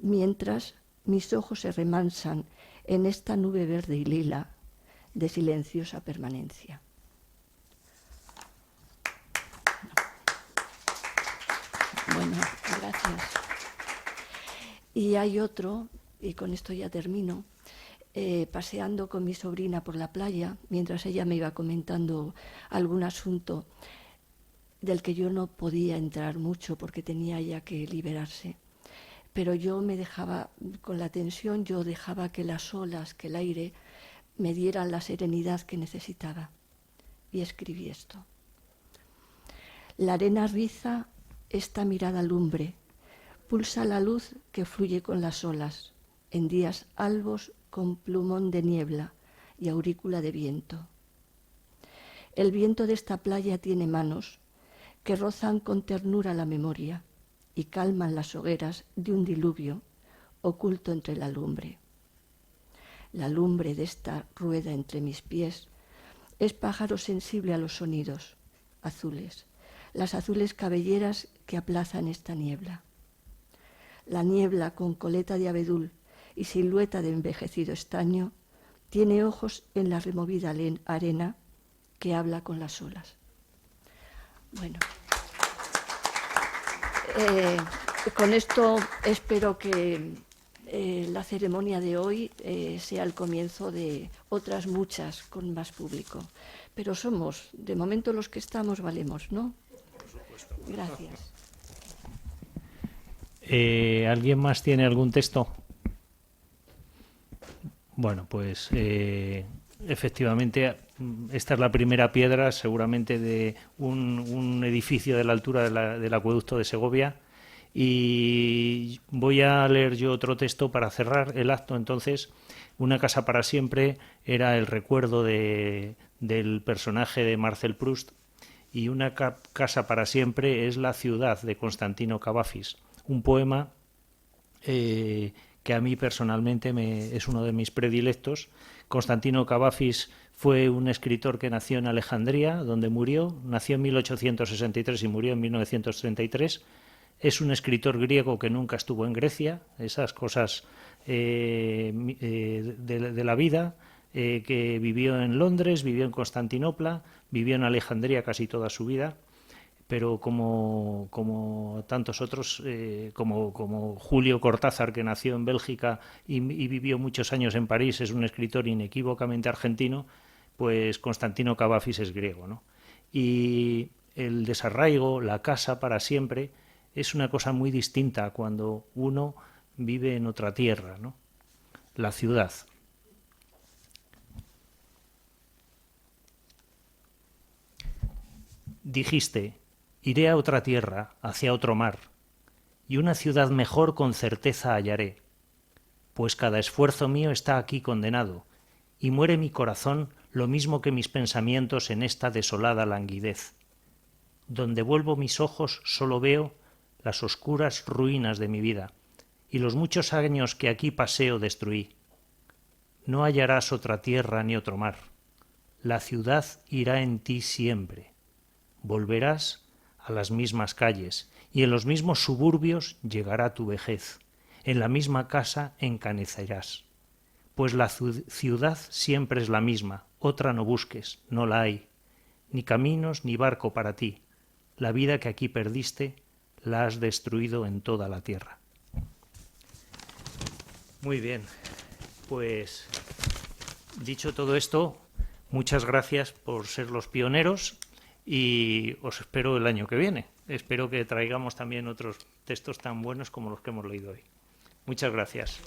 Mientras mis ojos se remansan en esta nube verde y lila de silenciosa permanencia. Bueno, gracias. Y hay otro, y con esto ya termino, paseando con mi sobrina por la playa, mientras ella me iba comentando algún asunto del que yo no podía entrar mucho porque tenía ya que liberarse. pero yo me dejaba, con la tensión, yo dejaba que las olas, que el aire me dieran la serenidad que necesitaba. Y escribí esto. La arena riza esta mirada lumbre, pulsa la luz que fluye con las olas, en días albos con plumón de niebla y aurícula de viento. El viento de esta playa tiene manos que rozan con ternura la memoria y calman las hogueras de un diluvio oculto entre la lumbre. La lumbre de esta rueda entre mis pies es pájaro sensible a los sonidos, azules, las azules cabelleras que aplazan esta niebla. La niebla con coleta de abedul y silueta de envejecido estaño tiene ojos en la removida arena que habla con las olas. Bueno, con esto espero que la ceremonia de hoy sea el comienzo de otras muchas con más público. Pero somos, de momento los que estamos valemos, ¿no? Por supuesto. Gracias. ¿Alguien más tiene algún texto? Bueno, pues efectivamente esta es la primera piedra seguramente de un edificio de la altura del acueducto de Segovia, y voy a leer yo otro texto para cerrar el acto. Entonces, Una casa para siempre era el recuerdo del personaje de Marcel Proust, y Una casa para siempre es la ciudad de Constantino Cavafis, un poema que a mí personalmente es uno de mis predilectos. Constantino Cavafis fue un escritor que nació en Alejandría, donde murió. Nació en 1863 y murió en 1933. Es un escritor griego que nunca estuvo en Grecia, esas cosas de la vida, que vivió en Londres, vivió en Constantinopla, vivió en Alejandría casi toda su vida, pero como tantos otros, como Julio Cortázar, que nació en Bélgica y vivió muchos años en París, es un escritor inequívocamente argentino, pues Constantino Cavafis es griego, ¿no? Y el desarraigo, la casa para siempre, es una cosa muy distinta cuando uno vive en otra tierra, ¿no? La ciudad. Dijiste: iré a otra tierra, hacia otro mar, y una ciudad mejor con certeza hallaré, pues cada esfuerzo mío está aquí condenado, y muere mi corazón lo mismo que mis pensamientos en esta desolada languidez. Donde vuelvo mis ojos solo veo las oscuras ruinas de mi vida, y los muchos años que aquí paseo destruí. No hallarás otra tierra ni otro mar. La ciudad irá en ti siempre. Volverás a las mismas calles, y en los mismos suburbios llegará tu vejez. En la misma casa encanecerás. Pues la ciudad siempre es la misma, otra no busques, no la hay. Ni caminos ni barco para ti. La vida que aquí perdiste la has destruido en toda la tierra. Muy bien, pues dicho todo esto, muchas gracias por ser los pioneros y os espero el año que viene. Espero que traigamos también otros textos tan buenos como los que hemos leído hoy. Muchas gracias.